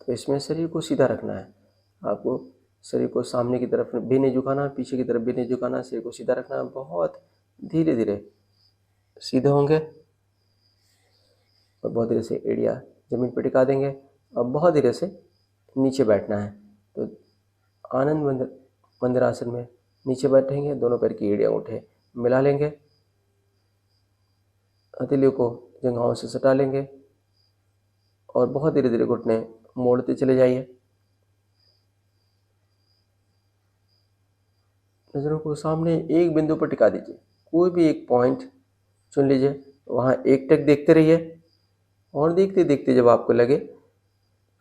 तो इसमें शरीर को सीधा रखना है, आपको शरीर को सामने की तरफ भी नहीं झुकाना, पीछे की तरफ भी नहीं झुकाना, शरीर को सीधा रखना है। बहुत धीरे धीरे सीधे होंगे और बहुत धीरे से एड़िया जमीन पर टिका देंगे। अब बहुत धीरे से नीचे बैठना है। तो आनंद मंदिरासन में नीचे बैठेंगे, दोनों पैर की एड़ियाँ अंगूठे मिला लेंगे, हथेलियों को जंघाओं से सटा लेंगे और बहुत धीरे धीरे घुटने मोड़ते चले जाइए। नज़रों को सामने एक बिंदु पर टिका दीजिए, कोई भी एक पॉइंट चुन लीजिए, वहाँ एक टक देखते रहिए और देखते देखते जब आपको लगे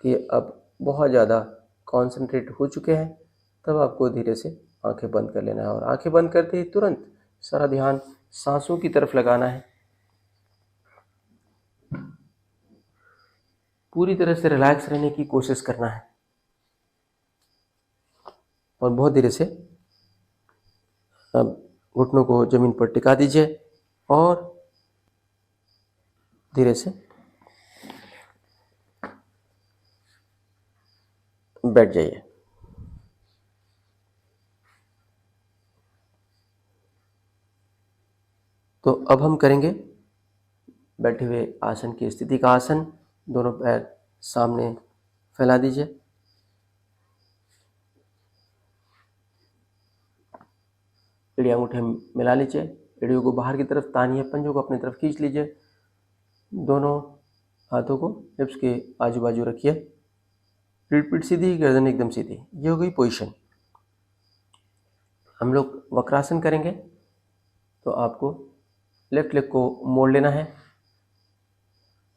कि अब बहुत ज़्यादा कॉन्सेंट्रेट हो चुके हैं, तब आपको धीरे से आंखें बंद कर लेना है और आंखें बंद करते ही तुरंत सारा ध्यान सांसों की तरफ लगाना है। पूरी तरह से रिलैक्स रहने की कोशिश करना है और बहुत धीरे से अब घुटनों को ज़मीन पर टिका दीजिए और धीरे से बैठ जाइए। तो अब हम करेंगे बैठे हुए आसन की स्थिति का आसन। दोनों पैर सामने फैला दीजिए। एड़ी अंगूठे मिला लीजिए, एड़ियों को बाहर की तरफ तानिए, पंजों को अपनी तरफ खींच लीजिए। दोनों हाथों को हिप्स के आजू बाजू रखिए। रीढ़ पीठ सीधी, गर्दन एकदम सीधी। ये हो गई पोजीशन। हम लोग वक्रासन करेंगे तो आपको लेफ्ट लेग को मोड़ लेना है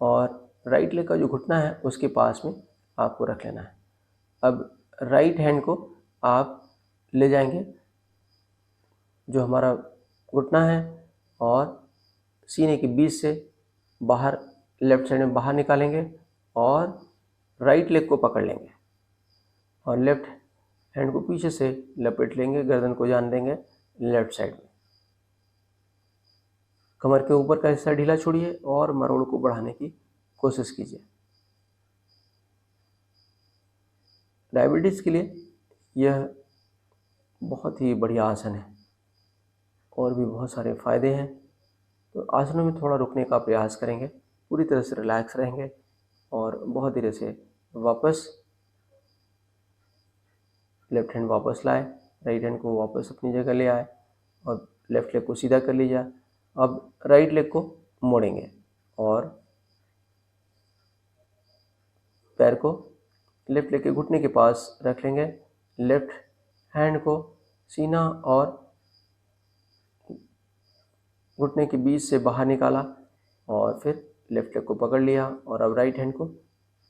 और राइट लेग का जो घुटना है उसके पास में आपको रख लेना है। अब राइट हैंड को आप ले जाएंगे जो हमारा घुटना है और सीने के बीच से बाहर लेफ्ट साइड में बाहर निकालेंगे और राइट लेग को पकड़ लेंगे और लेफ्ट हैंड को पीछे से लपेट लेंगे, गर्दन को जान देंगे लेफ्ट साइड में। कमर के ऊपर का हिस्सा ढीला छोड़िए और मरोड़ को बढ़ाने की कोशिश कीजिए। डायबिटीज़ के लिए यह बहुत ही बढ़िया आसन है और भी बहुत सारे फ़ायदे हैं। तो आसनों में थोड़ा रुकने का प्रयास करेंगे, पूरी तरह से रिलैक्स रहेंगे और बहुत धीरे से वापस लेफ्ट हैंड वापस लाए, राइट हैंड को वापस अपनी जगह ले आए और लेफ्ट लेग को सीधा कर लीजिए। अब राइट लेग को मोड़ेंगे और पैर को लेफ्ट लेग के घुटने के पास रख लेंगे। लेफ्ट हैंड को सीना और घुटने के बीच से बाहर निकाला और फिर लेफ्ट लेग को पकड़ लिया और अब राइट हैंड को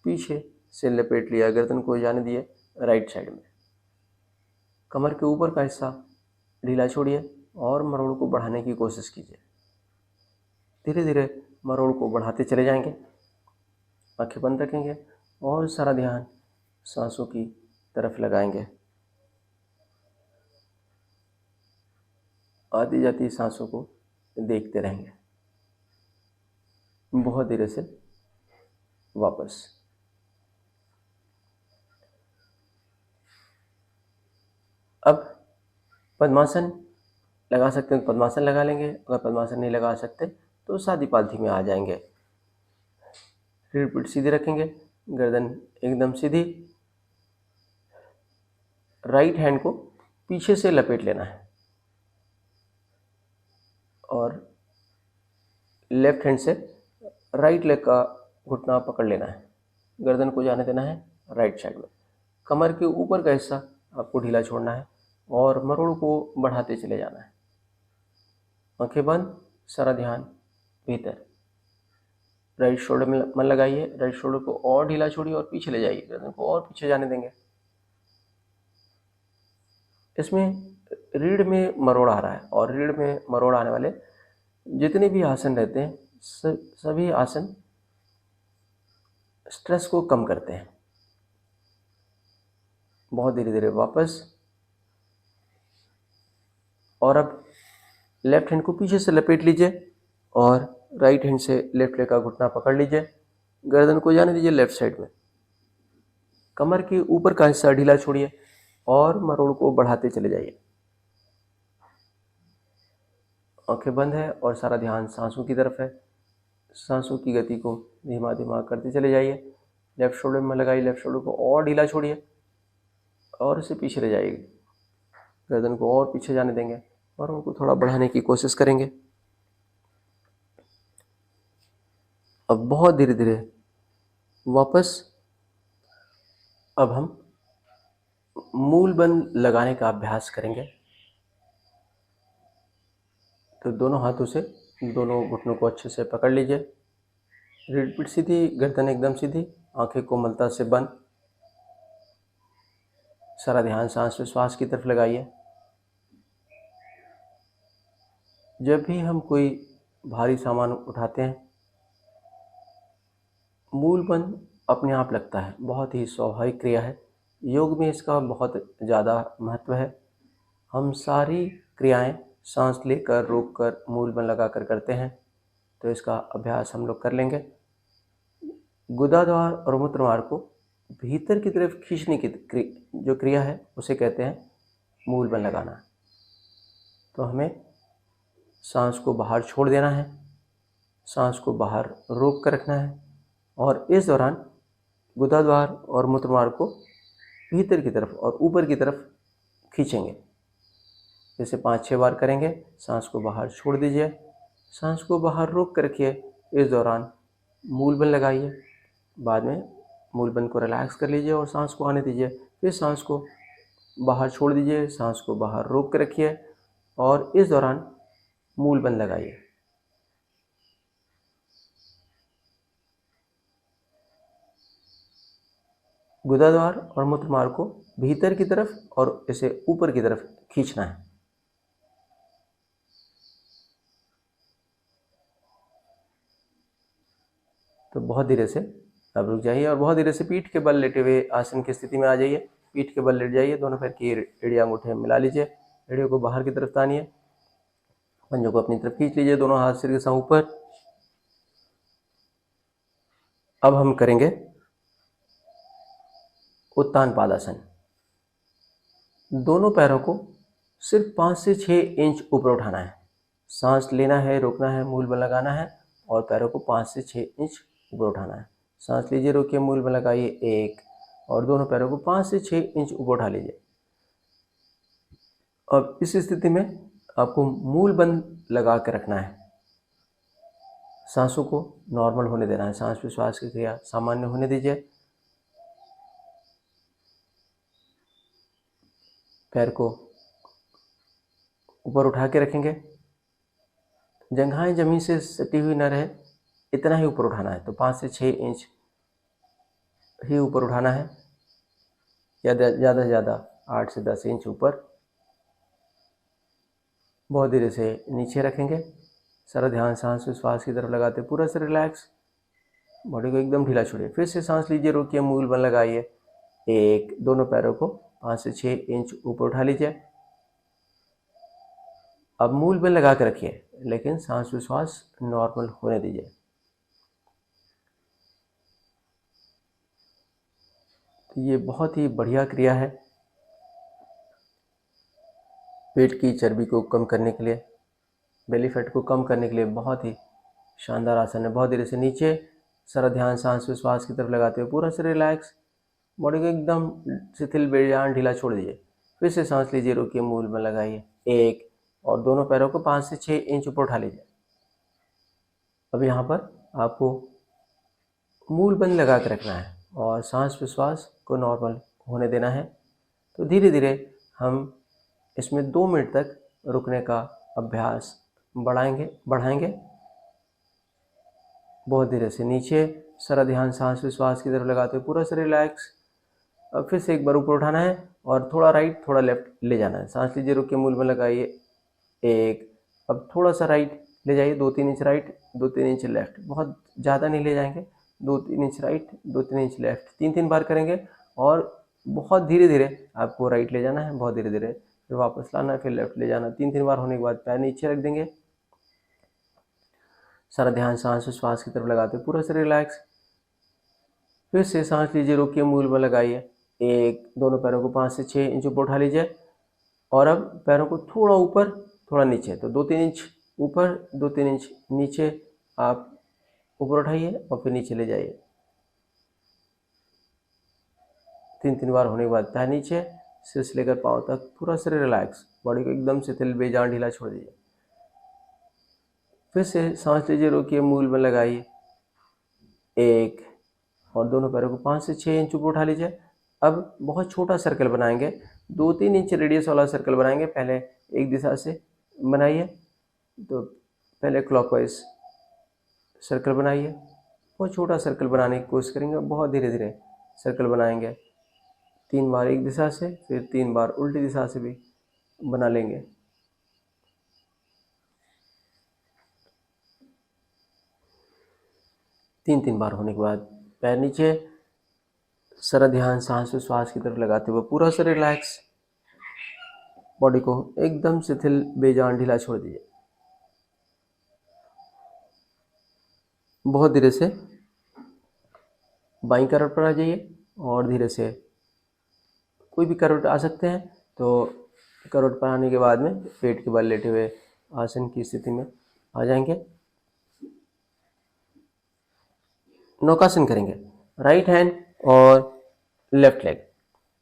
पीछे से लपेट लिया, गर्दन को जाने दिए राइट साइड में। कमर के ऊपर का हिस्सा ढीला छोड़िए और मरोड़ को बढ़ाने की कोशिश कीजिए। धीरे धीरे मरोड़ को बढ़ाते चले जाएंगे। आंखें बंद रखेंगे और सारा ध्यान सांसों की तरफ लगाएंगे। आती जाती सांसों को देखते रहेंगे। बहुत धीरे से वापस। अब पद्मासन लगा सकते हैं, पद्मासन लगा लेंगे। अगर पद्मासन नहीं लगा सकते तो सादी पालथी में आ जाएंगे। रीढ़ पीठ सीधी रखेंगे, गर्दन एकदम सीधी। राइट हैंड को पीछे से लपेट लेना है और लेफ्ट हैंड से राइट लेग का घुटना पकड़ लेना है, गर्दन को जाने देना है राइट साइड में। कमर के ऊपर का हिस्सा आपको ढीला छोड़ना है और मरोड़ को बढ़ाते चले जाना है। आंखें बंद, सारा ध्यान भीतर। राइट शोल्डर में मन लगाइए, राइट शोल्डर को और ढीला छोड़िए और पीछे ले जाइए, गर्दन को और पीछे जाने देंगे। इसमें रीढ़ में मरोड़ आ रहा है और रीढ़ में मरोड़ आने वाले जितने भी आसन रहते हैं सभी आसन स्ट्रेस को कम करते हैं। बहुत धीरे धीरे वापस। और अब लेफ्ट हैंड को पीछे से लपेट लीजिए और राइट हैंड से लेफ्ट लेग का घुटना पकड़ लीजिए, गर्दन को जाने दीजिए लेफ्ट साइड में। कमर के ऊपर का हिस्सा ढीला छोड़िए और मरोड़ को बढ़ाते चले जाइए। आंखें बंद है और सारा ध्यान सांसों की तरफ है। सांसों की गति को धीमा धीमा करते चले जाइए। लेफ्ट शोल्डर में लगाइए, लेफ्ट शोल्डर को और ढीला छोड़िए और इसे पीछे ले जाइए, गर्दन को और पीछे जाने देंगे और उनको थोड़ा बढ़ाने की कोशिश करेंगे। अब बहुत धीरे धीरे वापस। अब हम मूल बंद लगाने का अभ्यास करेंगे। तो दोनों हाथों से दोनों घुटनों को अच्छे से पकड़ लीजिए रीढ़ पीठ सीधी, गर्दन एकदम सीधी, आंखें कोमलता से बंद। सारा ध्यान सांस में श्वास की तरफ लगाइए। जब भी हम कोई भारी सामान उठाते हैं, मूल बंद अपने आप लगता है, बहुत ही स्वाभाविक क्रिया है। योग में इसका बहुत ज़्यादा महत्व है। हम सारी क्रियाएं सांस लेकर, रोककर, मूल बंद लगाकर करते हैं, तो इसका अभ्यास हम लोग कर लेंगे। गुदाद्वार और मूत्रमार्ग को भीतर की तरफ खींचने की जो क्रिया है उसे कहते हैं मूल बंद लगाना। तो हमें सांस को बाहर छोड़ देना है, सांस को बाहर रोक कर रखना है और इस दौरान गुदाद्वार और मूत्रमार्ग को भीतर की तरफ और ऊपर की तरफ खींचेंगे। जैसे 5-6 बार करेंगे। सांस को बाहर छोड़ दीजिए, सांस को बाहर रोक कर रखिए। इस दौरान मूल बंद लगाइए, बाद में मूल बंद को रिलैक्स कर लीजिए और सांस को आने दीजिए। फिर सांस को बाहर छोड़ दीजिए, सांस को बाहर रोक कर रखिए और इस दौरान मूल बंद लगाइए। गुदाद्वार और मूत्रमार्ग को भीतर की तरफ और इसे ऊपर की तरफ खींचना है। तो बहुत धीरे से अब रुक जाइए और बहुत धीरे से पीठ के बल लेटे हुए आसन की स्थिति में आ जाइए। पीठ के बल लेट जाइए, दोनों पैर की एड़ियां अंगूठे मिला लीजिए, एड़ियों को बाहर की तरफ तानिए, पंजों को अपनी तरफ खींच लीजिए, दोनों हाथ सिर के साथ ऊपर। अब हम करेंगे उत्तान पादासन। दोनों पैरों को सिर्फ 5 से 6 इंच ऊपर उठाना है। सांस लेना है, रोकना है, मूल बल लगाना है और पैरों को 5 से 6 इंच ऊपर उठाना है। सांस लीजिए, रोकिए, मूल बल लगाइए 1 और दोनों पैरों को 5 से 6 इंच ऊपर उठा लीजिए। अब इस स्थिति में आपको मूल बंद लगा कर रखना है। सांसों को नॉर्मल होने देना है, सांस विश्वास की क्रिया सामान्य होने दीजिए। पैर को ऊपर उठा के रखेंगे, जंघाएं जमीन से सटी हुई न रहे, इतना ही ऊपर उठाना है। तो 5 से 6 इंच ही ऊपर उठाना है, या ज़्यादा से ज़्यादा 8 से 10 इंच ऊपर। बहुत धीरे से नीचे रखेंगे, सारा ध्यान सांस विश्वास की तरफ लगाते पूरा से रिलैक्स, बॉडी को एकदम ढीला छोड़िए। फिर से सांस लीजिए, रोकिए, मूल बल लगाइए 1, दोनों पैरों को 5 से 6 इंच ऊपर उठा लीजिए। अब मूल बल लगा कर रखिए, लेकिन सांस विश्वास नॉर्मल होने दीजिए। तो ये बहुत ही बढ़िया क्रिया है पेट की चर्बी को कम करने के लिए, बेली फैट को कम करने के लिए बहुत ही शानदार आसन है। बहुत धीरे से नीचे, सारा ध्यान सांस विश्वास की तरफ लगाते हुए पूरा से रिलैक्स, बॉडी को एकदम शिथिल बेजान ढीला छोड़ दीजिए। फिर से सांस लीजिए, रोकिए, मूल में लगाइए 1 और दोनों पैरों को 5 से 6 इंच ऊपर उठा लीजिए। अब यहाँ पर आपको मूल बंद लगा कर रखना है और सांस विश्वास को नॉर्मल होने देना है। तो धीरे धीरे हम इसमें 2 मिनट तक रुकने का अभ्यास बढ़ाएंगे। बहुत धीरे से नीचे, सारा ध्यान सांस विश्वास की तरफ लगाते हुए पूरा से रिलैक्स। अब फिर से एक बार ऊपर उठाना है और थोड़ा राइट थोड़ा लेफ्ट ले जाना है। सांस लीजिए, रुकिए, मूल में लगाइए 1, अब थोड़ा सा राइट ले जाइए, 2-3 इंच राइट, 2-3 इंच लेफ्ट, बहुत ज़्यादा नहीं ले जाएंगे, 2-3 इंच राइट, 2-3 इंच लेफ्ट, 3-3 बार करेंगे और बहुत धीरे धीरे आपको राइट ले जाना है, बहुत धीरे धीरे फिर वापस लाना है, फिर लेफ्ट ले जाना। 3-3 बार होने के बाद पैर नीचे रख देंगे, सारा ध्यान सांस विश्वास की तरफ लगाते पूरा से रिलैक्स। फिर से सांस लीजिए, रोकिए, मूल में लगाइए 1, दोनों पैरों को 5 से 6 इंच ऊपर उठा लीजिए और अब पैरों को थोड़ा ऊपर थोड़ा नीचे, तो 2-3 इंच ऊपर 2-3 इंच नीचे आप ऊपर उठाइए और फिर नीचे ले जाइए। 3-3 बार होने के बाद पैर नीचे, सिर से लेकर पाँव तक पूरा शरीर रिलैक्स, बॉडी को एकदम शिथिल बेजान ढीला छोड़ दीजिए। फिर से सांस लीजिए, रोकिए, मूल में लगाइए 1 और दोनों पैरों को 5 से 6 इंच ऊपर उठा लीजिए। अब बहुत छोटा सर्कल बनाएंगे, 2-3 इंच रेडियस वाला सर्कल बनाएंगे। पहले एक दिशा से बनाइए, तो पहले क्लॉकवाइज सर्कल बनाइए, बहुत छोटा सर्कल बनाने की कोशिश करेंगे, बहुत धीरे धीरे सर्कल बनाएंगे। 3 बार एक दिशा से, फिर 3 बार उल्टी दिशा से भी बना लेंगे। तीन बार होने के बाद पैर नीचे, सारा ध्यान सांस विश्वास की तरफ लगाते हुए पूरा से रिलैक्स, बॉडी को एकदम शिथिल बेजान ढीला छोड़ दीजिए। बहुत धीरे से बाईं करवट पर आ जाइए और धीरे से कोई भी करवट आ सकते हैं, तो करवट पर आने के बाद में पेट के बल लेटे हुए आसन की स्थिति में आ जाएंगे। नौकासन करेंगे। राइट हैंड और लेफ्ट लेग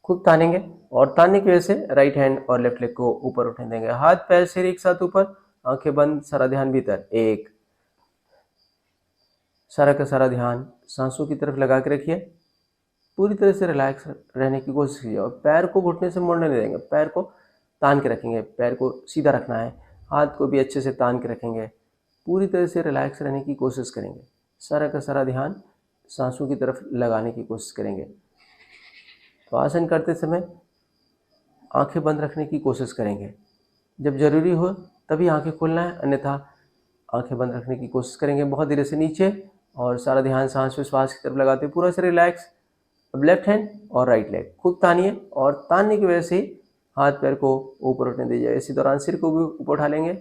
खूब तानेंगे और तानने की वजह से राइट हैंड और लेफ्ट लेग को ऊपर उठने देंगे। हाथ पैर सिर एक साथ ऊपर, आंखें बंद, सारा ध्यान भीतर। एक, सारा का सारा ध्यान सांसों की तरफ लगा के रखिए। पूरी तरह से रिलैक्स रहने की कोशिश कीजिए और पैर को घुटने से मोड़ने नहीं देंगे। पैर को तान के रखेंगे, पैर को सीधा रखना है, हाथ को भी अच्छे से तान के रखेंगे। पूरी तरह से रिलैक्स रहने की कोशिश करेंगे। सारा का सारा ध्यान सांसों की तरफ लगाने की कोशिश करेंगे। तो आसन करते समय आंखें बंद रखने की कोशिश करेंगे। जब जरूरी हो तभी आंखें खोलना है, अन्यथा आंखें बंद रखने की कोशिश करेंगे। बहुत धीरे से नीचे और सारा ध्यान सांस विश्वास की तरफ लगाते हुए पूरा से रिलैक्स। अब लेफ्ट हैंड और राइट लेग खूब तानिए और तानने की वजह से हाथ पैर को ऊपर उठने दीजिए। इसी दौरान सिर को भी ऊपर उठा लेंगे।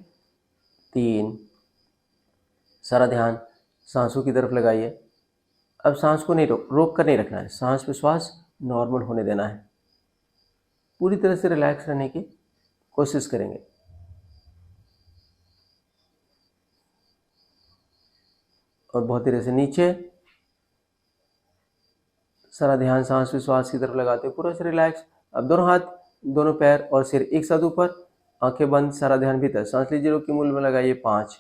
3, सारा ध्यान सांसों की तरफ लगाइए। अब सांस को नहीं रोक कर नहीं रखना है, सांस विश्वास नॉर्मल होने देना है। पूरी तरह से रिलैक्स रहने की कोशिश करेंगे। और बहुत धीरे से नीचे, सारा ध्यान सांस विश्वास की तरफ लगाते हुए पूरा से रिलैक्स। अब दोनों हाथ, दोनों पैर और सिर एक साथ ऊपर, आंखें बंद, सारा ध्यान भीतर। सांस लीजिए, रोक के मूल में लगाइए 5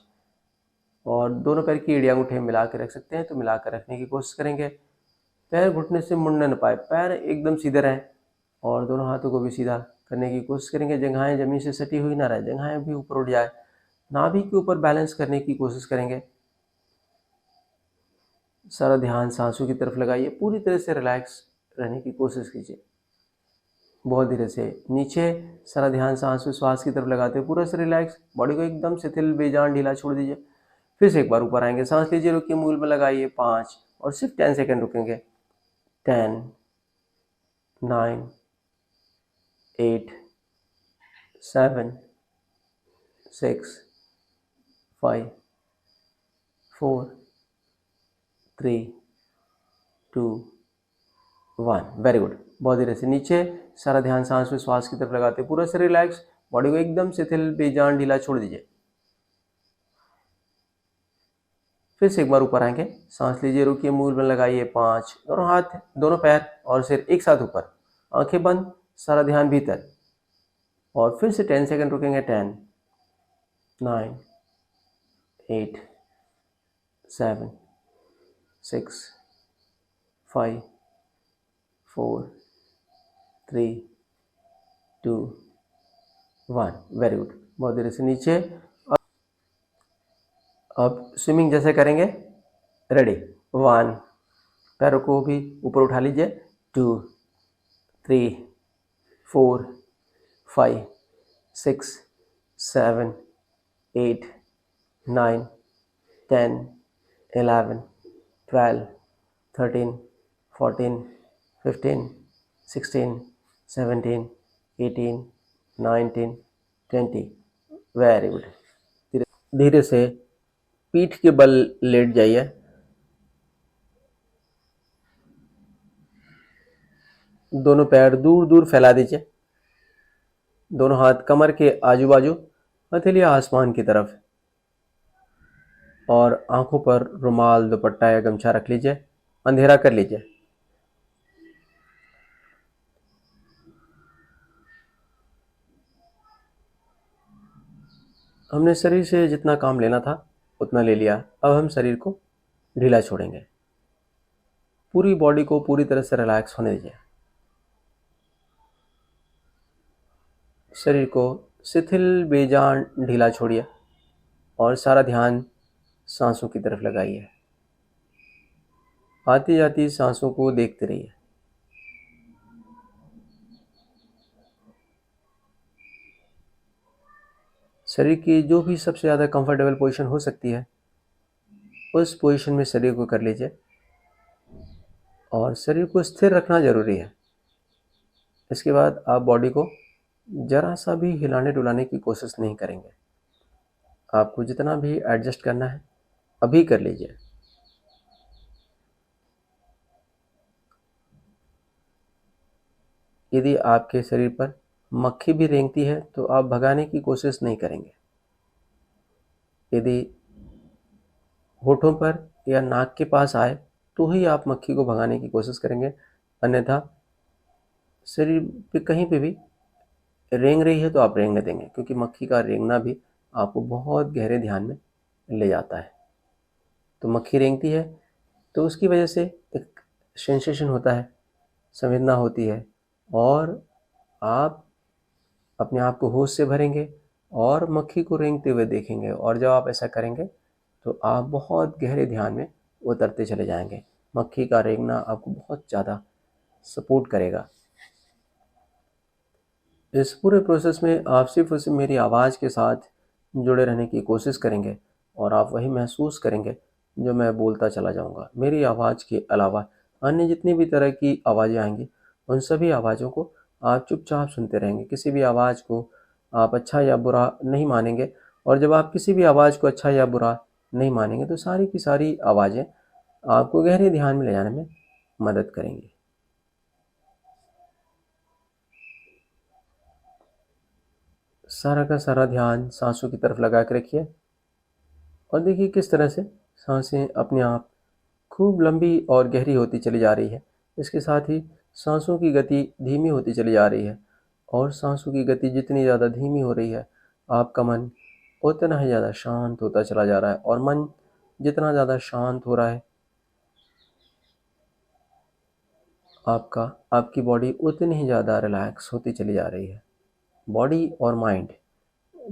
और दोनों पैर की एड़ी अंगूठे मिला के रख सकते हैं तो मिला कर रखने की कोशिश करेंगे। पैर घुटने से मुड़ने न पाए, पैर एकदम सीधे रहें और दोनों हाथों को भी सीधा करने की कोशिश करेंगे। जंघाएं जमीन से सटी हुई ना रहे, जंघाएं भी ऊपर उठ जाए। नाभि के ऊपर बैलेंस करने की कोशिश करेंगे। सारा ध्यान सांसों की तरफ लगाइए, पूरी तरह से रिलैक्स रहने की कोशिश कीजिए। बहुत धीरे से नीचे, सारा ध्यान सांस विश्वास की तरफ लगाते हुए पूरा से रिलैक्स, बॉडी को एकदम शिथिल बेजान ढीला छोड़ दीजिए। फिर से एक बार ऊपर आएंगे, सांस लीजिए, रुकिए, मूल में लगाइए 5 और सिर्फ 10 सेकेंड रुकेंगे। 10, 9, 8, 7, 6, 5, 4, 3, 2, 1। Very good. बहुत धीरे से नीचे, सारा ध्यान सांस विश्वास की तरफ लगाते पूरा से रिलैक्स, बॉडी को एकदम शिथिल बेजान ढीला छोड़ दीजिए। फिर से एक बार ऊपर आएंगे, सांस लीजिए, रुकिए, मूल में लगाइए 5, दोनों हाथ, दोनों पैर और सिर एक साथ ऊपर, आंखें बंद, सारा ध्यान भीतर। और फिर से 10 सेकेंड रुकेंगे। 10, 9, 8, 7, 6, 5, 4, 3, 2, 1। Very good. बहुत धीरे से नीचे। अब स्विमिंग जैसे करेंगे। रेडी। 1, पैरों को भी ऊपर उठा लीजिए। 2, 3, 4, 5, 6, 7, 8, 9, 10, 11, 12, 13, 14, 15, 16, 17, 18, 19, 20। Very good. धीरे से पीठ के बल लेट जाइए। दोनों पैर दूर दूर फैला दीजिए। दोनों हाथ कमर के आजू बाजू, हथेली आसमान की तरफ, और आंखों पर रुमाल, दुपट्टा या गमछा रख लीजिए। अंधेरा कर लीजिए। हमने शरीर से जितना काम लेना था उतना ले लिया। अब हम शरीर को ढीला छोड़ेंगे। पूरी बॉडी को पूरी तरह से रिलैक्स होने दीजिए। शरीर को शिथिल बेजान ढीला छोड़िए और सारा ध्यान सांसों की तरफ लगाइए। आती जाती सांसों को देखते रहिए। शरीर की जो भी सबसे ज़्यादा कंफर्टेबल पोजीशन हो सकती है उस पोजीशन में शरीर को कर लीजिए, और शरीर को स्थिर रखना ज़रूरी है। इसके बाद आप बॉडी को ज़रा सा भी हिलाने डुलाने की कोशिश नहीं करेंगे। आपको जितना भी एडजस्ट करना है अभी कर लीजिए। यदि आपके शरीर पर मक्खी भी रेंगती है तो आप भगाने की कोशिश नहीं करेंगे। यदि होठों पर या नाक के पास आए तो ही आप मक्खी को भगाने की कोशिश करेंगे, अन्यथा शरीर पे कहीं पे भी रेंग रही है तो आप रेंगने देंगे, क्योंकि मक्खी का रेंगना भी आपको बहुत गहरे ध्यान में ले जाता है। तो मक्खी रेंगती है तो उसकी वजह से एक सेंसेशन होता है, संवेदना होती है, और आप अपने आप को होश से भरेंगे और मक्खी को रेंगते हुए देखेंगे, और जब आप ऐसा करेंगे तो आप बहुत गहरे ध्यान में उतरते चले जाएंगे। मक्खी का रेंगना आपको बहुत ज़्यादा सपोर्ट करेगा। इस पूरे प्रोसेस में आप सिर्फ और सिर्फ मेरी आवाज़ के साथ जुड़े रहने की कोशिश करेंगे, और आप वही महसूस करेंगे जो मैं बोलता चला जाऊंगा। मेरी आवाज़ के अलावा अन्य जितनी भी तरह की आवाज़ें आएंगी उन सभी आवाज़ों को आप चुपचाप सुनते रहेंगे। किसी भी आवाज़ को आप अच्छा या बुरा नहीं मानेंगे, और जब आप किसी भी आवाज़ को अच्छा या बुरा नहीं मानेंगे तो सारी की सारी आवाज़ें आपको गहरे ध्यान में ले जाने में मदद करेंगी। सारा का सारा ध्यान सांसों की तरफ लगा के रखिए, और देखिए किस तरह से सांसें अपने आप खूब लंबी और गहरी होती चली जा रही है। इसके साथ ही सांसों की गति धीमी होती चली जा रही है, और सांसों की गति जितनी ज़्यादा धीमी हो रही है आपका मन उतना ही ज़्यादा शांत होता चला जा रहा है, और मन जितना ज़्यादा शांत हो रहा है आपकी बॉडी उतनी ही ज़्यादा रिलैक्स होती चली जा रही है। बॉडी और माइंड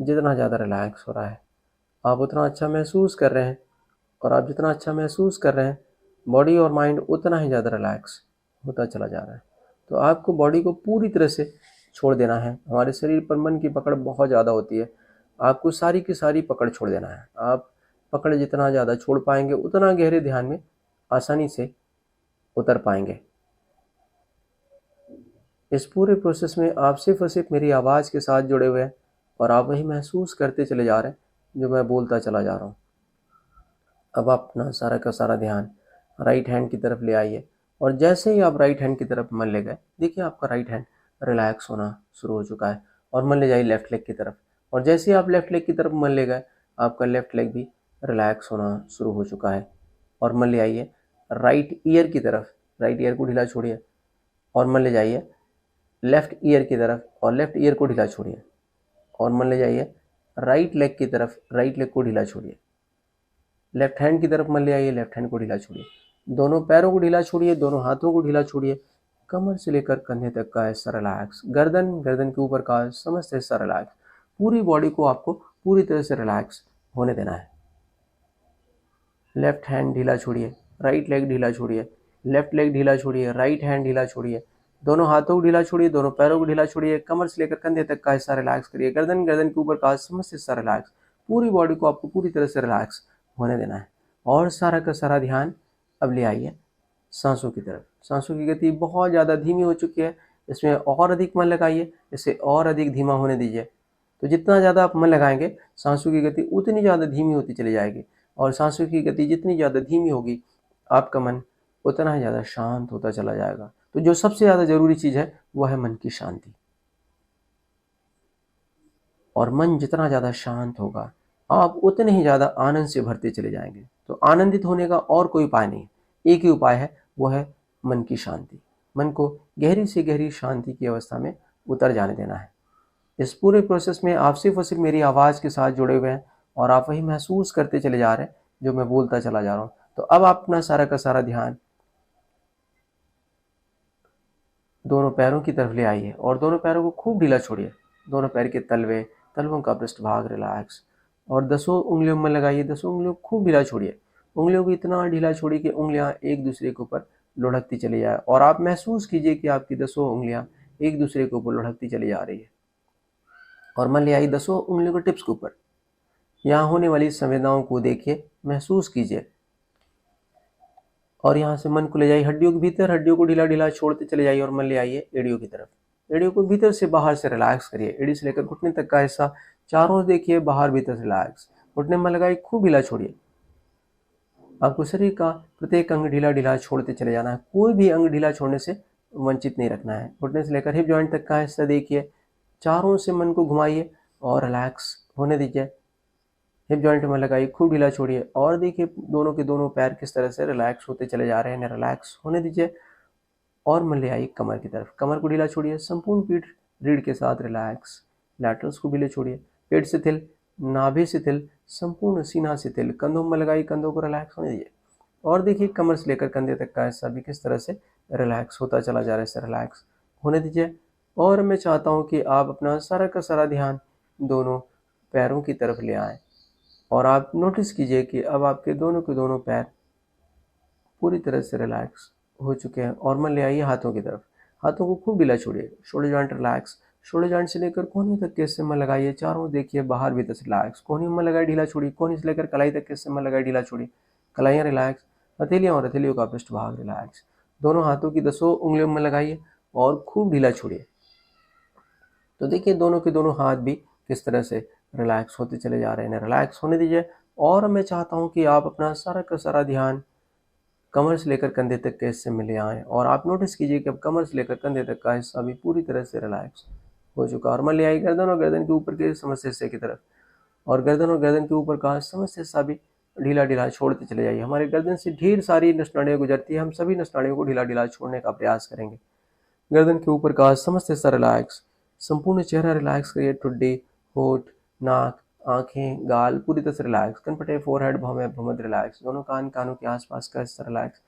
जितना ज़्यादा रिलैक्स हो रहा है आप उतना अच्छा महसूस कर रहे हैं, और आप जितना अच्छा महसूस कर रहे हैं बॉडी और माइंड उतना ही ज़्यादा रिलैक्स होता चला जा रहा है। तो आपको बॉडी को पूरी तरह से छोड़ देना है। हमारे शरीर पर मन की पकड़ बहुत ज़्यादा होती है, आपको सारी की सारी पकड़ छोड़ देना है। आप पकड़ जितना ज़्यादा छोड़ पाएंगे उतना गहरे ध्यान में आसानी से उतर पाएंगे। इस पूरे प्रोसेस में आप सिर्फ और सिर्फ मेरी आवाज़ के साथ जुड़े हुए हैं, और आप वही महसूस करते चले जा रहे हैं जो मैं बोलता चला जा रहा हूँ। अब आप अपना सारा का सारा ध्यान राइट हैंड की तरफ ले आइए, और जैसे ही आप राइट हैंड की तरफ मन ले गए देखिए आपका राइट हैंड रिलैक्स होना शुरू हो चुका है, और मन ले जाइए लेफ्ट लेग की तरफ, और जैसे ही आप लेफ्ट लेग की तरफ मन ले गए आपका लेफ्ट लेग भी रिलैक्स होना शुरू हो चुका है। और मन ले आइए राइट ईयर की तरफ, राइट ईयर को ढीला छोड़िए, और मन ले जाइए लेफ्ट ईयर की तरफ, और लेफ्ट ईयर को ढीला छोड़िए, और मन ले जाइए राइट लेग की तरफ, राइट लेग को ढीला छोड़िए। लेफ्ट हैंड की तरफ मन ले आइए, लेफ्ट हैंड को ढीला छोड़िए। दोनों पैरों को ढीला छोड़िए, दोनों हाथों को ढीला छोड़िए। कमर से लेकर कंधे तक का हिस्सा रिलैक्स, गर्दन गर्दन के ऊपर का समस्त हिस्सा रिलैक्स। पूरी बॉडी को आपको पूरी तरह से रिलैक्स होने देना है। लेफ्ट हैंड ढीला छोड़िए, राइट लेग ढीला छोड़िए, लेफ्ट लेग ढीला छोड़िए, राइट हैंड ढीला छोड़िए। दोनों हाथों को ढीला छोड़िए, दोनों पैरों को ढीला छोड़िए। कमर से लेकर कंधे तक का हिस्सा रिलैक्स करिए, गर्दन गर्दन के ऊपर का समस्त हिस्सा रिलैक्स। पूरी बॉडी को आपको पूरी तरह से रिलैक्स होने देना है, और सारा का सारा ध्यान अब ले आइए सांसों की तरफ। सांसों की गति बहुत ज़्यादा धीमी हो चुकी है, इसमें और अधिक मन लगाइए, इसे और अधिक धीमा होने दीजिए। तो जितना ज़्यादा आप मन लगाएंगे सांसों की गति उतनी ज़्यादा धीमी होती चली जाएगी, और सांसों की गति जितनी ज़्यादा धीमी होगी आपका मन उतना ही ज़्यादा शांत होता चला जाएगा। तो जो सबसे ज़्यादा ज़रूरी चीज़ है वह है मन की शांति, और मन जितना ज़्यादा शांत होगा आप उतने ही ज़्यादा आनंद से भरते चले जाएंगे। तो आनंदित होने का और कोई उपाय नहीं, एक ही उपाय है, वह है मन की शांति। मन को गहरी से गहरी शांति की अवस्था में उतर जाने देना है। इस पूरे प्रोसेस में आप सिर्फ और सिर्फ मेरी आवाज़ के साथ जुड़े हुए हैं, और आप वही महसूस करते चले जा रहे हैं जो मैं बोलता चला जा रहा हूँ। तो अब आप अपना सारा का सारा ध्यान दोनों पैरों की तरफ ले आइए, और दोनों पैरों को खूब ढीला छोड़िए। दोनों पैर के तलवों का पृष्ठभाग रिलैक्स, और 10 उंगलियों में लगाइए, 10 उंगलियों को खूब ढीला छोड़िए। उंगलियों को इतना ढीला छोड़िए कि उंगलियां एक दूसरे के ऊपर लुढ़कती चली जाए और आप महसूस कीजिए कि आपकी 10 उंगलियां एक दूसरे के ऊपर लुढ़कती चली जा रही है। और मन ले आइए 10 उंगलियों के टिप्स के ऊपर। यहाँ होने वाली संवेदनाओं को देखिए, महसूस कीजिए और यहाँ से मन को ले जाइए हड्डियों के भीतर, हड्डियों को ढीला ढीला छोड़ते चले जाइए और मन ले आइए एड़ियों की तरफ। एड़ियों को भीतर से बाहर से रिलैक्स करिए। एड़ी से लेकर घुटने तक का हिस्सा चारों ओर देखिए, बाहर भीतर से रिलैक्स। घुटने में लगाइए, खूब ढीला छोड़िए। आपको शरीर का प्रत्येक अंग ढीला ढीला छोड़ते चले जाना है, कोई भी अंग ढीला छोड़ने से वंचित नहीं रखना है। घुटने से लेकर हिप जॉइंट तक का हिस्सा देखिए, चारों से मन को घुमाइए और रिलैक्स होने दीजिए। हिप जॉइंट में लगाइए, खूब ढीला छोड़िए और देखिए दोनों के दोनों पैर किस तरह से रिलैक्स होते चले जा रहे हैं। रिलैक्स होने दीजिए और मन ले आइए कमर की तरफ। कमर को ढीला छोड़िए, संपूर्ण पीठ रीढ़ के साथ रिलैक्स। लैटरल्स को ढीले छोड़िए, पेट शिथिल, नाभि शिथिल, संपूर्ण सीना शिथिल। कंधों में लगाइए, कंधों को रिलैक्स होने दीजिए और देखिए कमर से लेकर कंधे तक का हिस्सा भी किस तरह से रिलैक्स होता चला जा रहा है। रिलैक्स होने दीजिए और मैं चाहता हूँ कि आप अपना सारा का सारा ध्यान दोनों पैरों की तरफ ले आएँ और आप नोटिस कीजिए कि अब आपके दोनों के दोनों पैर पूरी तरह से रिलैक्स हो चुके हैं। और मन ले आइए हाथों की तरफ। हाथों को खूब ढीला छोड़िए, shoulder joint relax. Shoulder joint से लेकर कोहनी तक के हिस्से में लगाइए, चारों देखिए बाहर भीतर से रिलैक्स। कोहनी में लगाए ढीला छोड़िए, कोहनी से लेकर कलाई तक के हिस्से में लगाए ढीला छोड़िए, कलाइयाँ रिलैक्स। हथेलियाँ और हथेलियों का पृष्ठ भाग रिलैक्स। दोनों हाथों की 10 उंगलियों में लगाइए और खूब ढीला छोड़िए। तो देखिए दोनों के दोनों हाथ भी किस तरह से रिलैक्स होते चले जा रहे हैं। रिलैक्स होने दीजिए और मैं चाहता हूँ कि आप अपना सारा का सारा ध्यान कमर से लेकर कंधे तक के हिस्से में ले आएँ और आप नोटिस कीजिए कि अब कमर से लेकर कंधे तक का हिस्सा भी पूरी तरह से रिलैक्स हो चुका है। और मन ले आइए गर्दन और गर्दन के ऊपर के समस्त हिस्से की तरफ और गर्दन और गर्दन के ऊपर का समस्त हिस्सा भी ढीला ढीला छोड़ते चले जाइए। हमारे गर्दन से ढेर सारी नसनाड़ियाँ गुजरती है, हम सभी नसनाड़ियों को ढीला ढीला छोड़ने का प्रयास करेंगे। गर्दन के ऊपर का समस्त हिस्सा रिलैक्स, संपूर्ण चेहरा रिलैक्स करिए। ठुड्डी, होठ, नाक, आंखें, गाल पूरी तरह से रिलैक्स। कनपटे, फोरहेड, भौहें, भौमध्य रिलैक्स। दोनों कान, कानों के आसपास का हिस्सा रिलैक्स।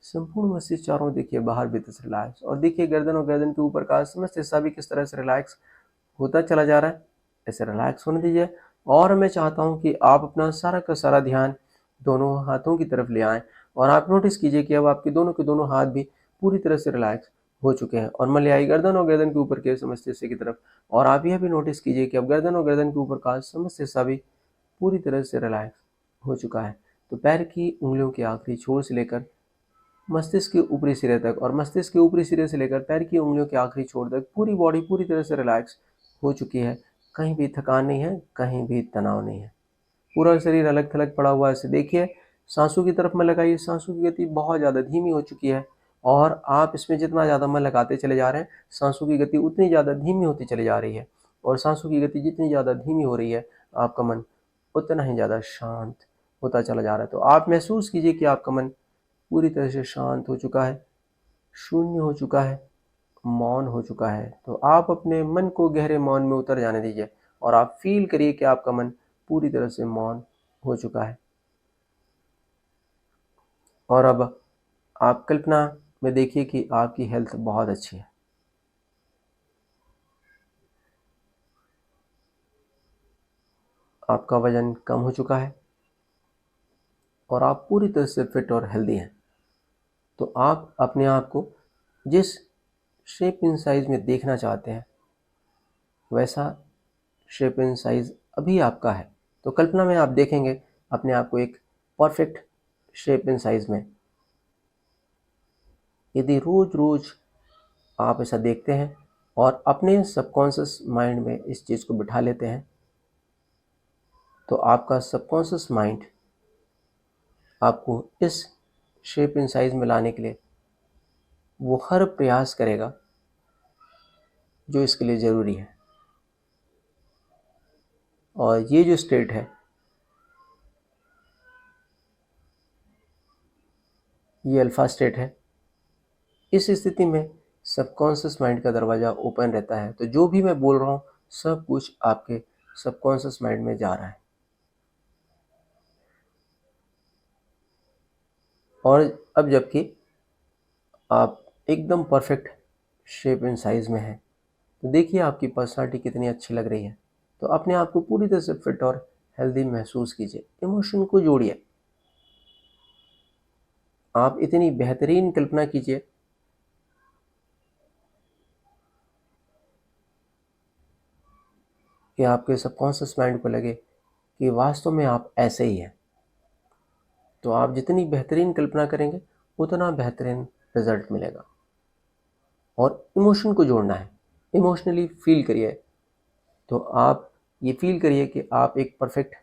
संपूर्ण मस्तिष्क चारों देखिए बाहर भीतर से रिलैक्स और देखिए गर्दन और गर्दन के ऊपर का समस्त हिस्सा भी किस तरह से रिलैक्स होता चला जा रहा है। ऐसे रिलैक्स होने दीजिए और मैं चाहता हूँ कि आप अपना सारा का सारा ध्यान दोनों हाथों की तरफ ले आएँ और आप नोटिस कीजिए कि अब आपके दोनों के दोनों हाथ भी पूरी तरह से रिलैक्स हो चुके हैं। और मन ले आइए गर्दन और गर्दन के ऊपर के समस्त हिस्से की तरफ और आप यह भी नोटिस कीजिए कि अब गर्दन और गर्दन के ऊपर का समस्त हिस्सा भी पूरी तरह से रिलैक्स हो चुका है। तो पैर की उंगलियों के आखिरी छोर से लेकर मस्तिष्क के ऊपरी सिरे तक और मस्तिष्क के ऊपरी सिरे से लेकर पैर की उंगलियों के आखिरी छोर तक पूरी बॉडी पूरी तरह से रिलैक्स हो चुकी है। कहीं भी थकान नहीं है, कहीं भी तनाव नहीं है, पूरा शरीर अलग थलग पड़ा हुआ है। ऐसे देखिए सांसों की तरफ मन लगाइए। सांसों की गति बहुत ज़्यादा धीमी हो चुकी है और आप इसमें जितना ज़्यादा मन लगाते चले जा रहे हैं, सांसों की गति उतनी ज़्यादा धीमी होती चली जा रही है। और सांसों की गति जितनी ज़्यादा धीमी हो रही है, आपका मन उतना ही ज़्यादा शांत होता चला जा रहा है। तो आप महसूस कीजिए कि आपका मन पूरी तरह से शांत हो चुका है, शून्य हो चुका है, मौन हो चुका है। तो आप अपने मन को गहरे मौन में उतर जाने दीजिए और आप फील करिए कि आपका मन पूरी तरह से मौन हो चुका है। और अब आप कल्पना में देखिए कि आपकी हेल्थ बहुत अच्छी है। आपका वजन कम हो चुका है और आप पूरी तरह से फिट और हेल्दी हैं। तो आप अपने आप को जिस शेप इन साइज में देखना चाहते हैं, वैसा शेप इन साइज अभी आपका है। तो कल्पना में आप देखेंगे अपने आप को एक परफेक्ट शेप इन साइज में। यदि रोज रोज आप ऐसा देखते हैं और अपने सबकॉन्शियस माइंड में इस चीज़ को बिठा लेते हैं, तो आपका सबकॉन्शियस माइंड आपको इस शेप इन साइज में लाने के लिए वो हर प्रयास करेगा जो इसके लिए ज़रूरी है। और ये जो स्टेट है, ये अल्फा स्टेट है। इस स्थिति में सबकॉन्शियस माइंड का दरवाज़ा ओपन रहता है। तो जो भी मैं बोल रहा हूँ सब कुछ आपके सबकॉन्शियस माइंड में जा रहा है। और अब जबकि आप एकदम परफेक्ट शेप एंड साइज में हैं, तो देखिए आपकी पर्सनालिटी कितनी अच्छी लग रही है। तो अपने आप को पूरी तरह से फिट और हेल्दी महसूस कीजिए। इमोशन को जोड़िए। आप इतनी बेहतरीन कल्पना कीजिए कि आपके सबकॉन्शियस माइंड को लगे कि वास्तव में आप ऐसे ही हैं। तो आप जितनी बेहतरीन कल्पना करेंगे उतना बेहतरीन रिजल्ट मिलेगा। और इमोशन को जोड़ना है, इमोशनली फील करिए। तो आप ये फील करिए कि आप एक परफेक्ट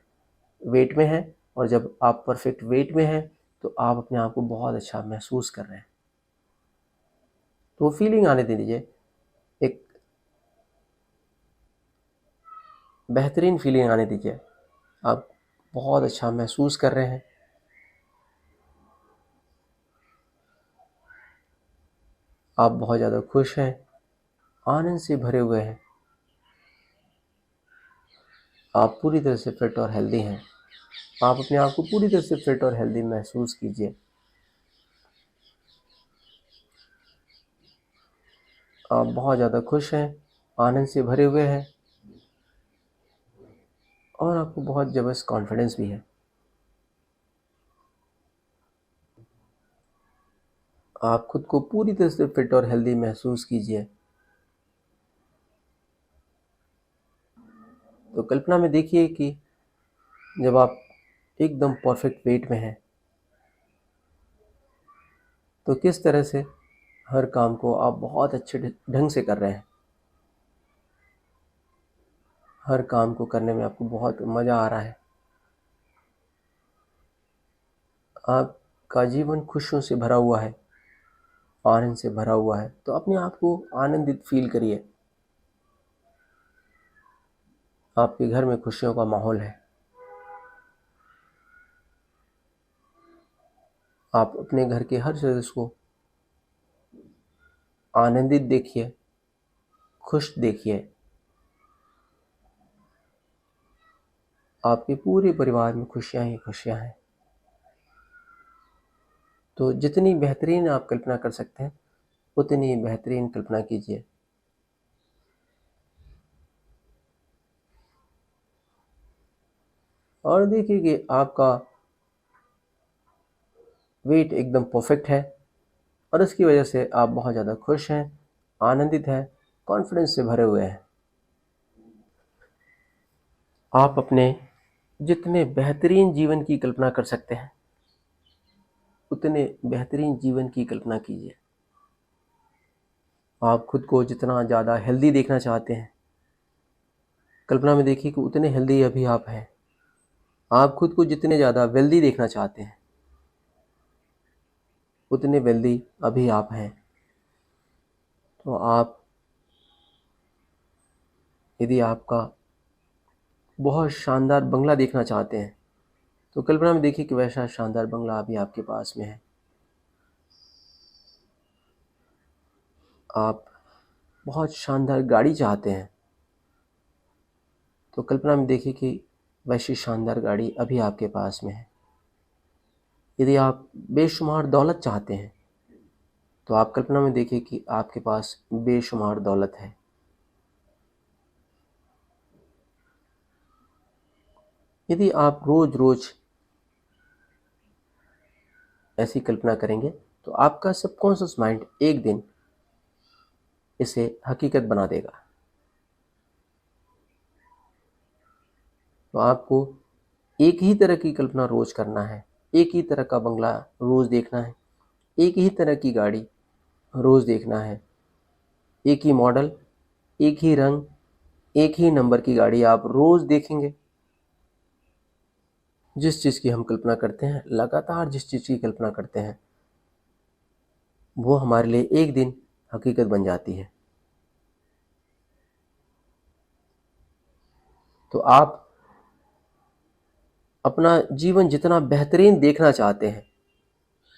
वेट में हैं, और जब आप परफेक्ट वेट में हैं तो आप अपने आप को बहुत अच्छा महसूस कर रहे हैं। तो फीलिंग आने दीजिए, एक बेहतरीन फीलिंग आने दीजिए। आप बहुत अच्छा महसूस कर रहे हैं, आप बहुत ज़्यादा खुश हैं, आनंद से भरे हुए हैं, आप पूरी तरह से फिट और हेल्दी हैं। आप अपने आप को पूरी तरह से फिट और हेल्दी महसूस कीजिए। आप बहुत ज़्यादा खुश हैं, आनंद से भरे हुए हैं, और आपको बहुत ज़बरदस्त कॉन्फिडेंस भी है। आप खुद को पूरी तरह से फिट और हेल्दी महसूस कीजिए। तो कल्पना में देखिए कि जब आप एकदम परफेक्ट वेट में हैं तो किस तरह से हर काम को आप बहुत अच्छे ढंग से कर रहे हैं। हर काम को करने में आपको बहुत मज़ा आ रहा है। आपका जीवन खुशियों से भरा हुआ है, आनंद से भरा हुआ है। तो अपने आप को आनंदित फील करिए। आपके घर में खुशियों का माहौल है। आप अपने घर के हर सदस्य को आनंदित देखिए, खुश देखिए। आपके पूरे परिवार में खुशियां ही खुशियां हैं। तो जितनी बेहतरीन आप कल्पना कर सकते हैं उतनी बेहतरीन कल्पना कीजिए। और देखिए कि आपका वेट एकदम परफेक्ट है, और इसकी वजह से आप बहुत ज़्यादा खुश हैं, आनंदित हैं, कॉन्फिडेंस से भरे हुए हैं। आप अपने जितने बेहतरीन जीवन की कल्पना कर सकते हैं उतने बेहतरीन जीवन की कल्पना कीजिए। आप खुद को जितना ज़्यादा हेल्दी देखना चाहते हैं, कल्पना में देखिए कि उतने हेल्दी अभी आप हैं। आप खुद को जितने ज़्यादा वेल्दी देखना चाहते हैं उतने वेल्दी अभी आप हैं। तो आप, यदि आपका बहुत शानदार बंगला देखना चाहते हैं तो कल्पना में देखिए कि वैसा शानदार बंगला अभी आपके पास में है। आप बहुत शानदार गाड़ी चाहते हैं तो कल्पना में देखिए कि वैसी शानदार गाड़ी अभी आपके पास में है। यदि आप बेशुमार दौलत चाहते हैं तो आप कल्पना में देखिए कि आपके पास बेशुमार दौलत है। यदि आप रोज़ रोज़ ऐसी कल्पना करेंगे तो आपका सबकॉन्शियस माइंड एक दिन इसे हकीकत बना देगा। तो आपको एक ही तरह की कल्पना रोज़ करना है, एक ही तरह का बंगला रोज़ देखना है, एक ही तरह की गाड़ी रोज़ देखना है, एक ही मॉडल, एक ही रंग, एक ही नंबर की गाड़ी आप रोज़ देखेंगे। जिस चीज़ की हम कल्पना करते हैं, लगातार जिस चीज़ की कल्पना करते हैं, वो हमारे लिए एक दिन हकीकत बन जाती है। तो आप अपना जीवन जितना बेहतरीन देखना चाहते हैं,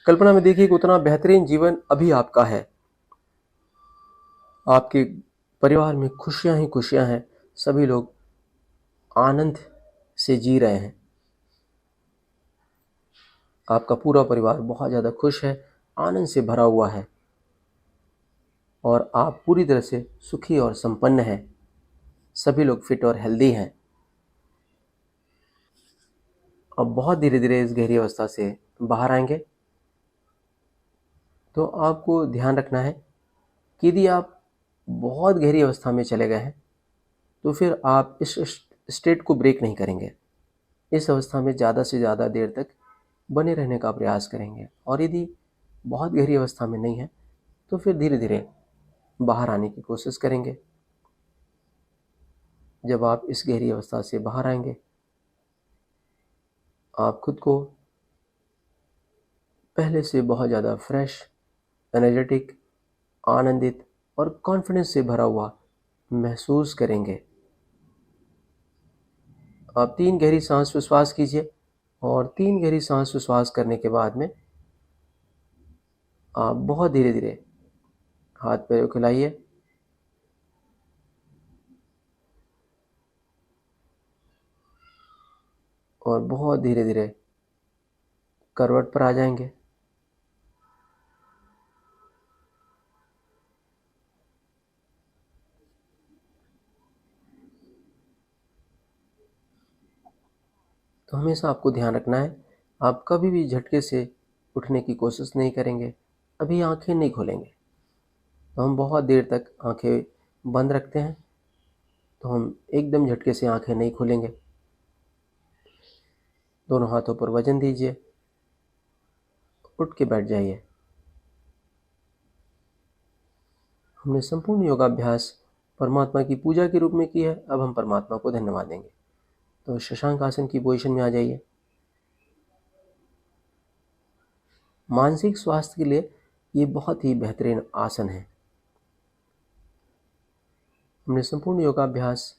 कल्पना में देखिए कि उतना बेहतरीन जीवन अभी आपका है। आपके परिवार में खुशियां ही खुशियां हैं, सभी लोग आनंद से जी रहे हैं। आपका पूरा परिवार बहुत ज़्यादा खुश है, आनंद से भरा हुआ है, और आप पूरी तरह से सुखी और संपन्न हैं। सभी लोग फिट और हेल्दी हैं। अब बहुत धीरे धीरे इस गहरी अवस्था से बाहर आएंगे। तो आपको ध्यान रखना है कि यदि आप बहुत गहरी अवस्था में चले गए हैं तो फिर आप इस स्टेट को ब्रेक नहीं करेंगे। इस अवस्था में ज़्यादा से ज़्यादा देर तक बने रहने का प्रयास करेंगे, और यदि बहुत गहरी अवस्था में नहीं है तो फिर धीरे धीरे बाहर आने की कोशिश करेंगे। जब आप इस गहरी अवस्था से बाहर आएंगे, आप खुद को पहले से बहुत ज़्यादा फ्रेश, एनर्जेटिक, आनंदित और कॉन्फिडेंस से भरा हुआ महसूस करेंगे। आप 3 गहरी सांस विश्वास कीजिए, और 3 गहरी सांस विश्वास करने के बाद में आप बहुत धीरे धीरे हाथ पैरों को हिलाइए, और बहुत धीरे धीरे करवट पर आ जाएंगे। तो हमेशा आपको ध्यान रखना है, आप कभी भी झटके से उठने की कोशिश नहीं करेंगे, अभी आंखें नहीं खोलेंगे। तो हम बहुत देर तक आंखें बंद रखते हैं, तो हम एकदम झटके से आंखें नहीं खोलेंगे। दोनों हाथों पर वजन दीजिए, उठ के बैठ जाइए। हमने संपूर्ण योगाभ्यास परमात्मा की पूजा के रूप में की है, अब हम परमात्मा को धन्यवाद देंगे। तो शशांक आसन की पोजीशन में आ जाइए। मानसिक स्वास्थ्य के लिए ये बहुत ही बेहतरीन आसन है। हमने संपूर्ण योगाभ्यास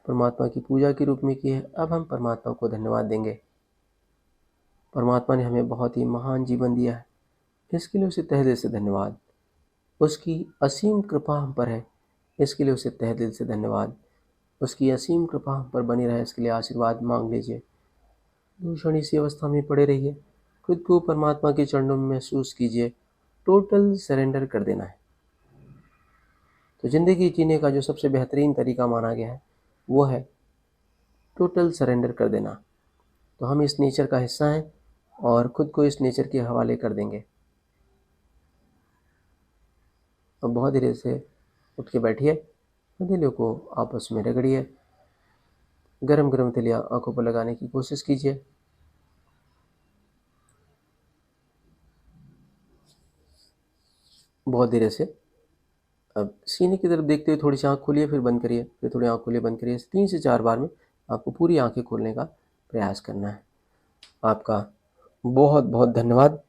परमात्मा की पूजा के रूप में की है, अब हम परमात्मा को धन्यवाद देंगे। परमात्मा ने हमें बहुत ही महान जीवन दिया है, इसके लिए उसे तहे दिल से धन्यवाद। उसकी असीम कृपा हम पर है, इसके लिए उसे तहे दिल से धन्यवाद। उसकी असीम कृपा हम पर बनी रहे, इसके लिए आशीर्वाद मांग लीजिए। दूषण इसी अवस्था में पड़े रहिए, खुद को परमात्मा के चरणों में महसूस कीजिए। टोटल सरेंडर कर देना है। तो ज़िंदगी जीने का जो सबसे बेहतरीन तरीका माना गया है वो है टोटल सरेंडर कर देना। तो हम इस नेचर का हिस्सा हैं और खुद को इस नेचर के हवाले कर देंगे। अब बहुत धीरे से उठ के बैठिए, हथेलियों को आपस में रगड़िए, गरम गरम तिलियाँ आंखों पर लगाने की कोशिश कीजिए। बहुत धीरे से अब सीने की तरफ देखते हुए थोड़ी सी आँख खोलिए, फिर बंद करिए, फिर थोड़ी आँख खोलिए, बंद करिए। 3 से 4 बार में आपको पूरी आंखें खोलने का प्रयास करना है। आपका बहुत बहुत धन्यवाद।